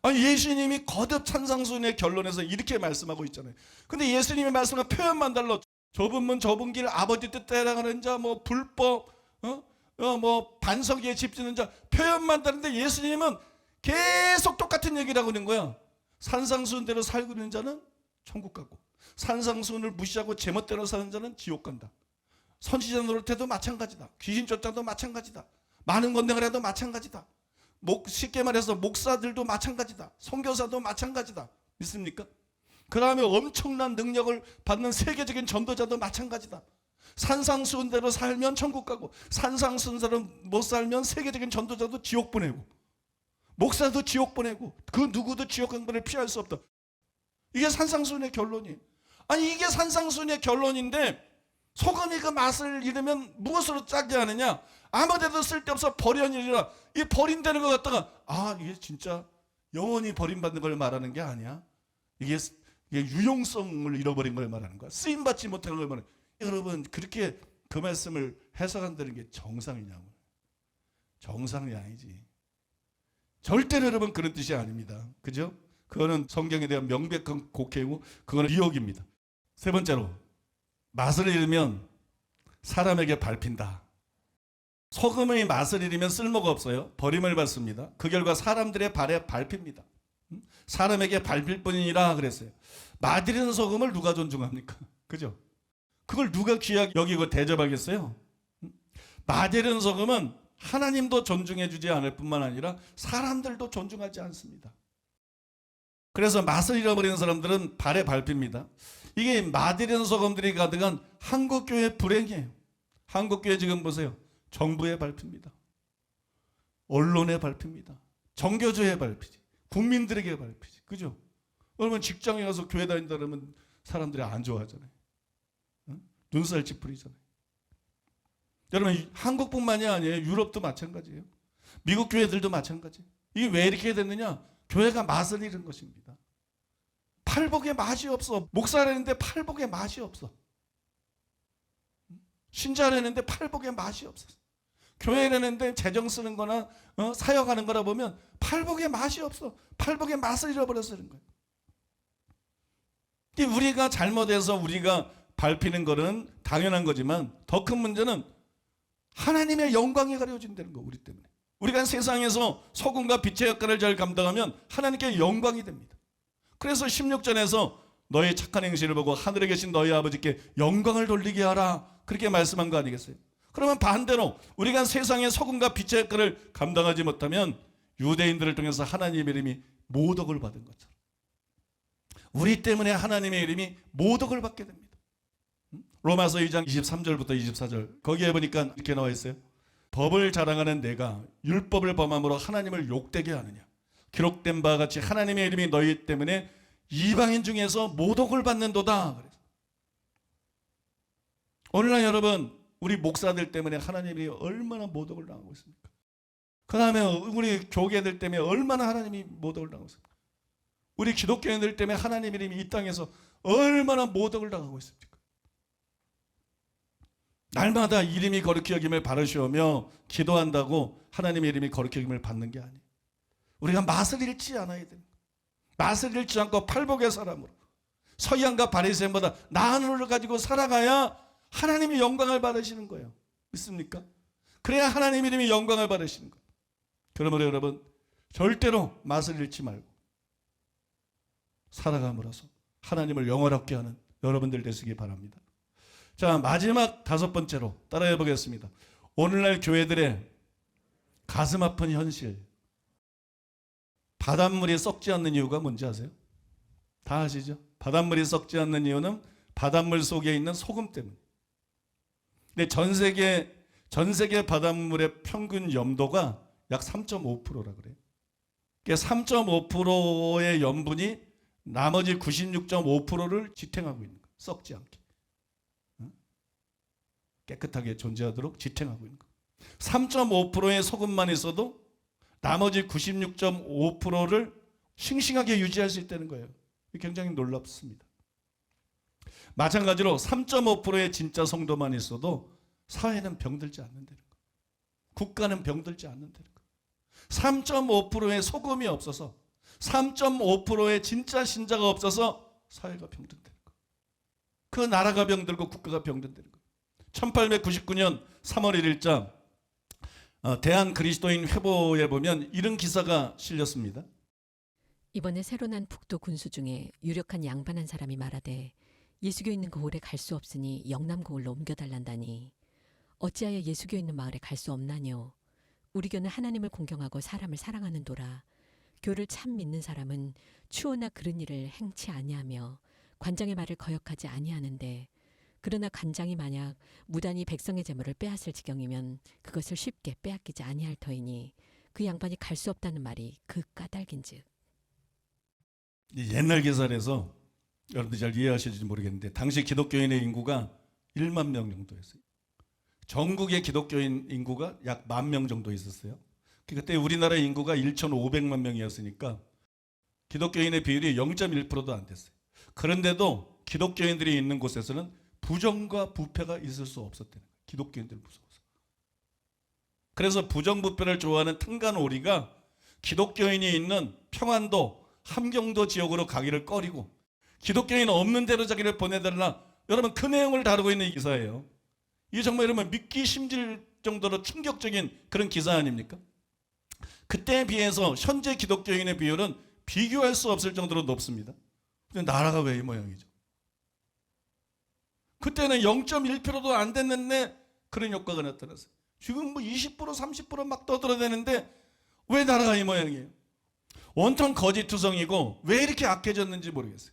아니 예수님이 거듭 산상수훈의 결론에서 이렇게 말씀하고 있잖아요. 근데 예수님의 말씀과 표현만 달라. 좁은 문 좁은 길 아버지 뜻대로 가는 자, 뭐 불법 뭐 반석 위에 집 짓는 자, 표현만 다른데 예수님은 계속 똑같은 얘기를 하고 있는 거야. 산상수훈대로 살고 있는 자는 천국 가고, 산상수훈을 무시하고 제멋대로 사는 자는 지옥 간다. 선지자 노릇해도 마찬가지다. 귀신 쫓아도 마찬가지다. 많은 권능을 해도 마찬가지다. 쉽게 말해서 목사들도 마찬가지다. 선교사도 마찬가지다. 믿습니까? 그 다음에 엄청난 능력을 받는 세계적인 전도자도 마찬가지다. 산상수훈대로 살면 천국 가고, 산상수훈대로 못 살면 세계적인 전도자도 지옥 보내고, 목사도 지옥 보내고, 그 누구도 지옥 강벌을 피할 수 없다. 이게 산상수훈의 결론이에요. 아니 이게 산상수훈의 결론인데 소금이 그 맛을 잃으면 무엇으로 짜게 하느냐? 아무데도 쓸데없어 버려니라. 이 버린다는 것 갖다가 이게 진짜 영원히 버림받는 걸 말하는 게 아니야. 이게 유용성을 잃어버린 걸 말하는 거야. 쓰임받지 못하는 걸 말하는 거야. 여러분 그렇게 그 말씀을 해석한다는 게 정상이냐고. 정상이 아니지. 절대로 여러분 그런 뜻이 아닙니다. 그죠? 그거는 성경에 대한 명백한 곡해이고 그거는 미혹입니다. 세 번째로 맛을 잃으면 사람에게 밟힌다. 소금의 맛을 잃으면 쓸모가 없어요. 버림을 받습니다. 그 결과 사람들의 발에 밟힙니다. 사람에게 밟힐 뿐이니라 그랬어요. 맛 잃은 소금을 누가 존중합니까? 그죠? 그걸 누가 귀하게 여기고 대접하겠어요? 맛 잃은 소금은 하나님도 존중해 주지 않을 뿐만 아니라 사람들도 존중하지 않습니다. 그래서 맛을 잃어버리는 사람들은 발에 밟힙니다. 이게 맛 잃은 소금들이 가득한 한국교회 불행이에요. 한국교회 지금 보세요. 정부에 밟힙니다. 언론에 밟힙니다. 정교조에 밟히지. 국민들에게 밟히지. 그죠? 여러분 직장에 가서 교회 다닌다 그러면 사람들이 안 좋아하잖아요. 눈살 찌푸리잖아요. 여러분 한국뿐만이 아니에요. 유럽도 마찬가지예요. 미국 교회들도 마찬가지예요. 이게 왜 이렇게 됐느냐? 교회가 맛을 잃은 것입니다. 팔복에 맛이 없어. 목사라는데 팔복에 맛이 없어. 신자라는데 팔복에 맛이 없어. 교회라는데 재정 쓰는 거나 사역하는 거라 보면 팔복에 맛이 없어. 팔복에 맛을 잃어버렸다는 거예요. 우리가 잘못해서 우리가 밟히는 거는 당연한 거지만 더 큰 문제는 하나님의 영광이 가려진다는 거. 우리 때문에. 우리가 세상에서 소금과 빛의 역할을 잘 감당하면 하나님께 영광이 됩니다. 그래서 16절에서 너의 착한 행실을 보고 하늘에 계신 너희 아버지께 영광을 돌리게 하라. 그렇게 말씀한 거 아니겠어요? 그러면 반대로 우리가 세상의 소금과 빛의 역할을 감당하지 못하면 유대인들을 통해서 하나님의 이름이 모독을 받은 것처럼 우리 때문에 하나님의 이름이 모독을 받게 됩니다. 로마서 2장 23절부터 24절 거기에 보니까 이렇게 나와 있어요. 법을 자랑하는 내가 율법을 범함으로 하나님을 욕되게 하느냐. 기록된 바와 같이 하나님의 이름이 너희 때문에 이방인 중에서 모독을 받는도다. 그래서 오늘날 여러분 우리 목사들 때문에 하나님이 얼마나 모독을 당하고 있습니까? 그 다음에 우리 교계들 때문에 얼마나 하나님이 모독을 당하고 있습니까? 우리 기독교인들 때문에 하나님 이름이 이 땅에서 얼마나 모독을 당하고 있습니까? 날마다 이름이 거룩히 여김을 바르시오며 기도한다고 하나님의 이름이 거룩히 여김을 받는 게 아니에요. 우리가 맛을 잃지 않아야 됩니다. 맛을 잃지 않고 팔복의 사람으로 서기관과 바리새인보다 나은 의를 가지고 살아가야 하나님이 영광을 받으시는 거예요. 믿습니까? 그래야 하나님 이름이 영광을 받으시는 거예요. 그러므로 여러분 절대로 맛을 잃지 말고 살아감으로써 하나님을 영원롭게 하는 여러분들 되시기 바랍니다. 자, 마지막 5번째로 따라해 보겠습니다. 오늘날 교회들의 가슴 아픈 현실. 바닷물이 썩지 않는 이유가 뭔지 아세요? 다 아시죠? 바닷물이 썩지 않는 이유는 바닷물 속에 있는 소금 때문에. 근데 전 세계 바닷물의 평균 염도가 약 3.5%라 그래요. 그러니까 3.5%의 염분이 나머지 96.5%를 지탱하고 있는 거예요. 썩지 않게. 깨끗하게 존재하도록 지탱하고 있는 거예요. 3.5%의 소금만 있어도 나머지 96.5%를 싱싱하게 유지할 수 있다는 거예요. 굉장히 놀랍습니다. 마찬가지로 3.5%의 진짜 성도만 있어도 사회는 병들지 않는다는 거예요. 국가는 병들지 않는다는 거예요. 3.5%의 소금이 없어서 3.5%의 진짜 신자가 없어서 사회가 병든다는 거예요. 그 나라가 병들고 국가가 병든다는 거예요. 1899년 3월 1일자 대한 그리스도인 회보에 보면 이런 기사가 실렸습니다. 이번에 새로 난 북도 군수 중에 유력한 양반 한 사람이 말하되 예수교 있는 고을에 갈 수 없으니 영남 고을로 옮겨달란다니 어찌하여 예수교 있는 마을에 갈 수 없나뇨. 우리 교는 하나님을 공경하고 사람을 사랑하는도라. 교를 참 믿는 사람은 추호나 그런 일을 행치 아니하며 관장의 말을 거역하지 아니하는데 그러나 관장이 만약 무단히 백성의 재물을 빼앗을 지경이면 그것을 쉽게 빼앗기지 아니할 터이니 그 양반이 갈 수 없다는 말이 그 까닭인즉. 옛날 계산에서 여러분들 잘 이해하실지 모르겠는데 당시 기독교인의 인구가 1만 명 정도였어요. 전국의 기독교인 인구가 약 10,000명 정도 있었어요. 그때 우리나라 인구가 1,500만 명이었으니까 기독교인의 비율이 0.1%도 안 됐어요. 그런데도 기독교인들이 있는 곳에서는 부정과 부패가 있을 수 없었대요. 기독교인들 무서워서. 그래서 부정부패를 좋아하는 탕간오리가 기독교인이 있는 평안도, 함경도 지역으로 가기를 꺼리고 기독교인 없는 데로 자기를 보내달라. 여러분 그 내용을 다루고 있는 이 기사예요. 이게 정말 여러분 믿기 힘들 정도로 충격적인 그런 기사 아닙니까? 그때에 비해서 현재 기독교인의 비율은 비교할 수 없을 정도로 높습니다. 근데 나라가 왜 이 모양이죠? 그때는 0.1%도 안 됐는데 그런 효과가 나타났어요. 지금 뭐 20% 30% 막 떠들어대는데 왜 나라가 이 모양이에요? 온통 거짓투성이고 왜 이렇게 악해졌는지 모르겠어요.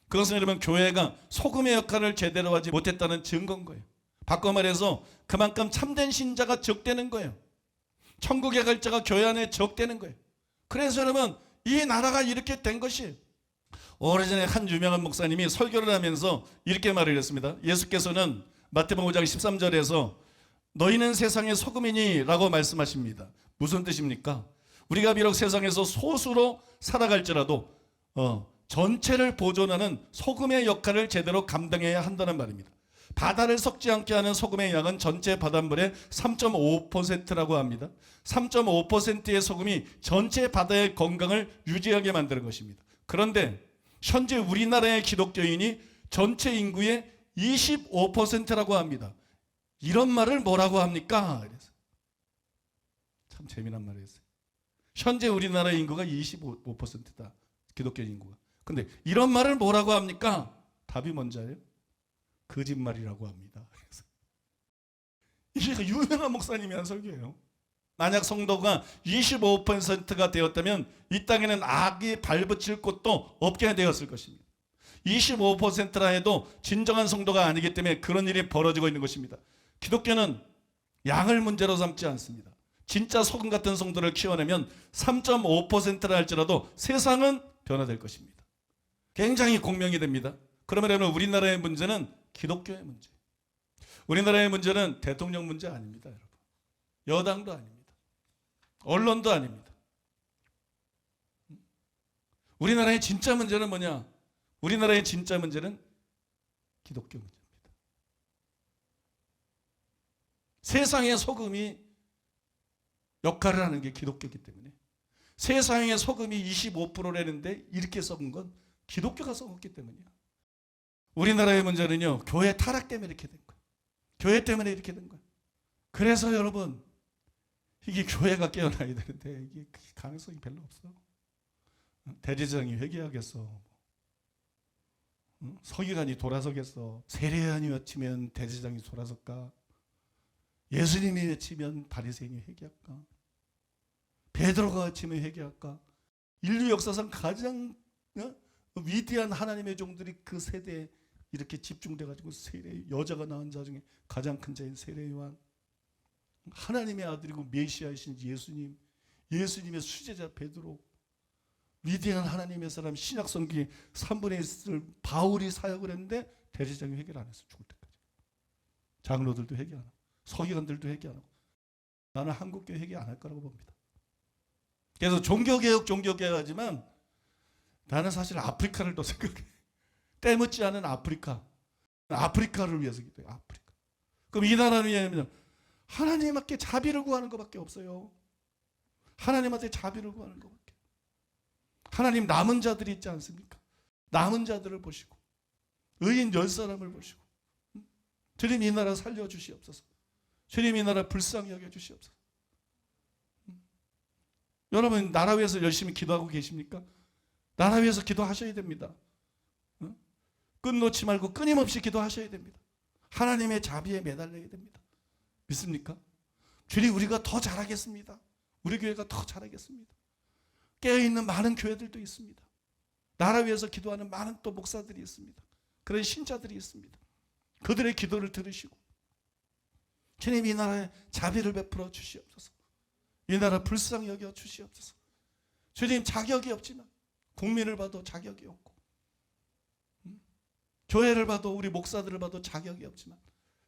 그것은 여러분 교회가 소금의 역할을 제대로 하지 못했다는 증거인 거예요. 바꿔 말해서 그만큼 참된 신자가 적대는 거예요. 천국에 갈 자가 교회 안에 적대는 거예요. 그래서 여러분 이 나라가 이렇게 된 것이 오래전에 한 유명한 목사님이 설교를 하면서 이렇게 말을 했습니다. 예수께서는 마태복음 5장 13절에서 너희는 세상의 소금이니 라고 말씀하십니다. 무슨 뜻입니까? 우리가 비록 세상에서 소수로 살아갈지라도 전체를 보존하는 소금의 역할을 제대로 감당해야 한다는 말입니다. 바다를 썩지 않게 하는 소금의 양은 전체 바닷물의 3.5%라고 합니다. 3.5%의 소금이 전체 바다의 건강을 유지하게 만드는 것입니다. 그런데 현재 우리나라의 기독교인이 전체 인구의 25%라고 합니다. 이런 말을 뭐라고 합니까? 그래서 참 재미난 말이었어요. 현재 우리나라 인구가 25%다. 기독교인 인구가. 근데 이런 말을 뭐라고 합니까? 답이 뭔지 알아요? 거짓말이라고 합니다. 이게 유명한 목사님이 한 설교예요. 만약 성도가 25%가 되었다면 이 땅에는 악이 발붙일 곳도 없게 되었을 것입니다. 25%라 해도 진정한 성도가 아니기 때문에 그런 일이 벌어지고 있는 것입니다. 기독교는 양을 문제로 삼지 않습니다. 진짜 소금 같은 성도를 키워내면 3.5%라 할지라도 세상은 변화될 것입니다. 굉장히 공명이 됩니다. 그러면 우리나라의 문제는 기독교의 문제. 우리나라의 문제는 대통령 문제 아닙니다, 여러분. 여당도 아닙니다. 언론도 아닙니다. 우리나라의 진짜 문제는 뭐냐? 우리나라의 진짜 문제는 기독교 문제입니다. 세상의 소금이 역할을 하는 게 기독교이기 때문에 세상의 소금이 25%라는데 이렇게 썩은 건 기독교가 썩었기 때문이야. 우리나라의 문제는요, 교회 타락 때문에 이렇게 된 거야. 교회 때문에 이렇게 된 거야. 그래서 여러분, 이게 교회가 깨어나야 되는데 이게 가능성이 별로 없어. 대제사장이 회개하겠어. 서기관이 돌아서겠어. 세례요한이 외치면 대제사장이 돌아설까? 예수님이 외치면 바리새인이 회개할까? 베드로가 외치면 회개할까? 인류 역사상 가장 위대한 하나님의 종들이 그 세대에 이렇게 집중돼가지고 여자가 낳은 자 중에 가장 큰 자인 세례요한, 하나님의 아들이고 메시아이신 예수님, 예수님의 수제자 베드로, 위대한 하나님의 사람 신약 성경의 3분의 1을 바울이 사역을 했는데 대제사장이 회개를 안 했어. 죽을 때까지. 장로들도 회개 안 하고 서기관들도 회개 안 하고. 나는 한국교회 회개 안 할 거라고 봅니다. 그래서 종교개혁하지만 나는 사실 아프리카를 더 생각해. 때묻지 않은 아프리카를 위해서 기도해. 아프리카. 그럼 이 나라는 왜냐하면 하나님께 자비를 구하는 것밖에 없어요. 하나님한테 자비를 구하는 것밖에. 하나님 남은 자들이 있지 않습니까? 남은 자들을 보시고 의인 10사람을 보시고 주님 이 나라 살려주시옵소서. 주님 이 나라 불쌍히 여겨주시옵소서. 여러분 나라 위해서 열심히 기도하고 계십니까? 나라 위해서 기도하셔야 됩니다. 끊놓지 말고 끊임없이 기도하셔야 됩니다. 하나님의 자비에 매달려야 됩니다. 믿습니까? 주님 우리가 더 잘하겠습니다. 우리 교회가 더 잘하겠습니다. 깨어있는 많은 교회들도 있습니다. 나라 위해서 기도하는 많은 또 목사들이 있습니다. 그런 신자들이 있습니다. 그들의 기도를 들으시고 주님 이 나라에 자비를 베풀어 주시옵소서. 이 나라 불쌍히 여겨 주시옵소서. 주님 자격이 없지만 국민을 봐도 자격이 없고 교회를 봐도 우리 목사들을 봐도 자격이 없지만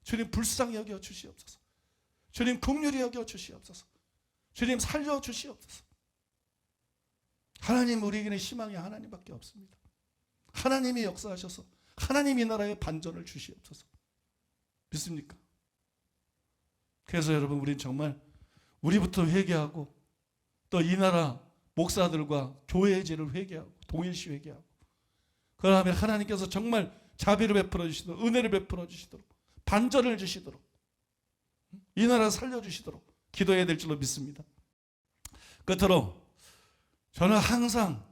주님 불쌍히 여겨 주시옵소서. 주님 긍휼히 여겨 주시옵소서. 주님 살려 주시옵소서. 하나님 우리에게는 희망이 하나님밖에 없습니다. 하나님이 역사하셔서 하나님 이 나라에 반전을 주시옵소서. 믿습니까? 그래서 여러분 우리는 정말 우리부터 회개하고 또 이 나라 목사들과 교회의 죄를 회개하고 동일시 회개하고 그러면 하나님께서 정말 자비를 베풀어 주시도록 은혜를 베풀어 주시도록 반전을 주시도록 이 나라 살려주시도록 기도해야 될 줄로 믿습니다. 끝으로 저는 항상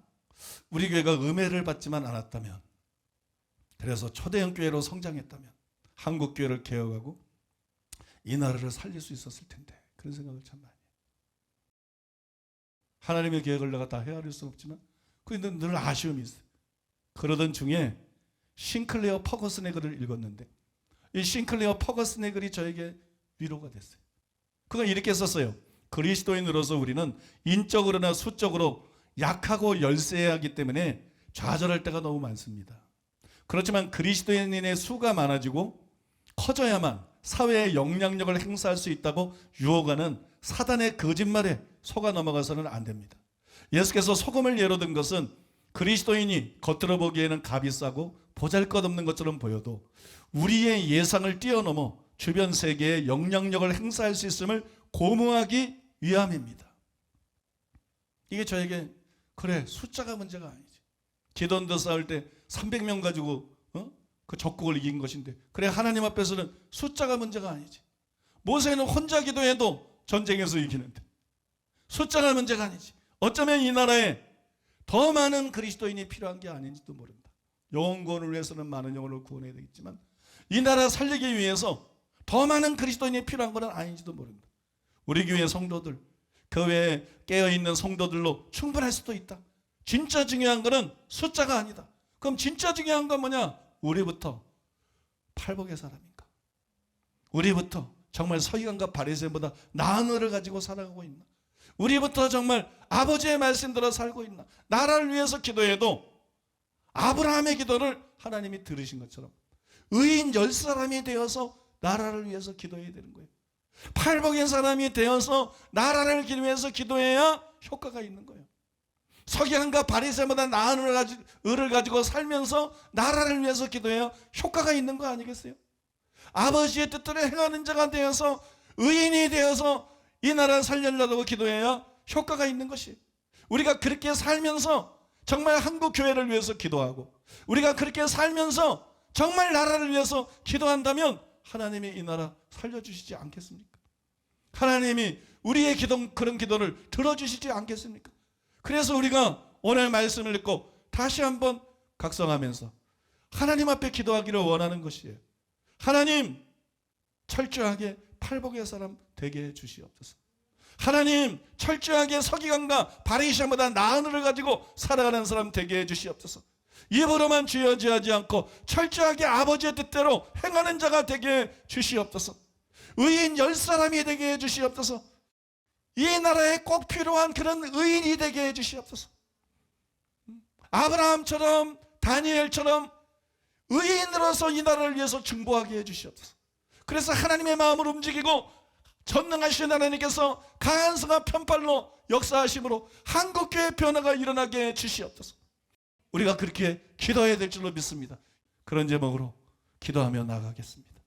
우리 교회가 음해를 받지만 않았다면 그래서 초대형 교회로 성장했다면 한국 교회를 개혁하고 이 나라를 살릴 수 있었을 텐데 그런 생각을 참 많이 해요. 하나님의 계획을 내가 다 헤아릴 수는 없지만 그런데 늘 아쉬움이 있어요. 그러던 중에 싱클레어 퍼거슨의 글을 읽었는데 이 싱클레어 퍼거슨의 글이 저에게 위로가 됐어요. 그건 이렇게 썼어요. 그리스도인으로서 우리는 인적으로나 수적으로 약하고 열세하기 때문에 좌절할 때가 너무 많습니다. 그렇지만 그리스도인의 수가 많아지고 커져야만 사회의 영향력을 행사할 수 있다고 유혹하는 사단의 거짓말에 속아 넘어가서는 안 됩니다. 예수께서 소금을 예로 든 것은 그리스도인이 겉으로 보기에는 값이 싸고 보잘것없는 것처럼 보여도 우리의 예상을 뛰어넘어 주변 세계에 영향력을 행사할 수 있음을 고무하기 위함입니다. 이게 저에게 그래 숫자가 문제가 아니지. 기도원도 싸울 때 300명 가지고 그 적국을 이긴 것인데 그래 하나님 앞에서는 숫자가 문제가 아니지. 모세는 혼자 기도해도 전쟁에서 이기는데 숫자가 문제가 아니지. 어쩌면 이 나라에 더 많은 그리스도인이 필요한 게 아닌지도 모른다. 영혼 구원을 위해서는 많은 영혼을 구원해야 되겠지만 이 나라 살리기 위해서 더 많은 그리스도인이 필요한 것은 아닌지도 모른다. 우리 교회 성도들 그 외에 깨어있는 성도들로 충분할 수도 있다. 진짜 중요한 것은 숫자가 아니다. 그럼 진짜 중요한 건 뭐냐? 우리부터 팔복의 사람인가? 우리부터 정말 서기관과 바리새인보다 나은 의를 가지고 살아가고 있나? 우리부터 정말 아버지의 말씀대로 살고 있나? 나라를 위해서 기도해도 아브라함의 기도를 하나님이 들으신 것처럼 의인 10사람이 되어서 나라를 위해서 기도해야 되는 거예요. 팔복의 사람이 되어서 나라를 위해서 기도해야 효과가 있는 거예요. 서기관과 바리새인보다 나은 의를 가지고 살면서 나라를 위해서 기도해야 효과가 있는 거 아니겠어요? 아버지의 뜻대로 행하는 자가 되어서 의인이 되어서 이 나라를 살려달라고 기도해야 효과가 있는 것이. 우리가 그렇게 살면서 정말 한국 교회를 위해서 기도하고 우리가 그렇게 살면서 정말 나라를 위해서 기도한다면 하나님이 이 나라 살려주시지 않겠습니까? 하나님이 우리의 그런 기도를 들어주시지 않겠습니까? 그래서 우리가 오늘 말씀을 읽고 다시 한번 각성하면서 하나님 앞에 기도하기를 원하는 것이에요. 하나님, 철저하게 팔복의 사람 되게 해 주시옵소서. 하나님, 철저하게 서기관과 바리새인보다 나은 의를 가지고 살아가는 사람 되게 해 주시옵소서. 입으로만 주여지하지 않고 철저하게 아버지의 뜻대로 행하는 자가 되게 해 주시옵소서. 의인 10사람이 되게 해 주시옵소서. 이 나라에 꼭 필요한 그런 의인이 되게 해 주시옵소서. 아브라함처럼 다니엘처럼 의인으로서 이 나라를 위해서 중보하게 해 주시옵소서. 그래서 하나님의 마음을 움직이고 전능하신 하나님께서 강한성한 편팔로 역사하심으로 한국교회 변화가 일어나게 해 주시옵소서. 우리가 그렇게 기도해야 될 줄로 믿습니다. 그런 제목으로 기도하며 나가겠습니다.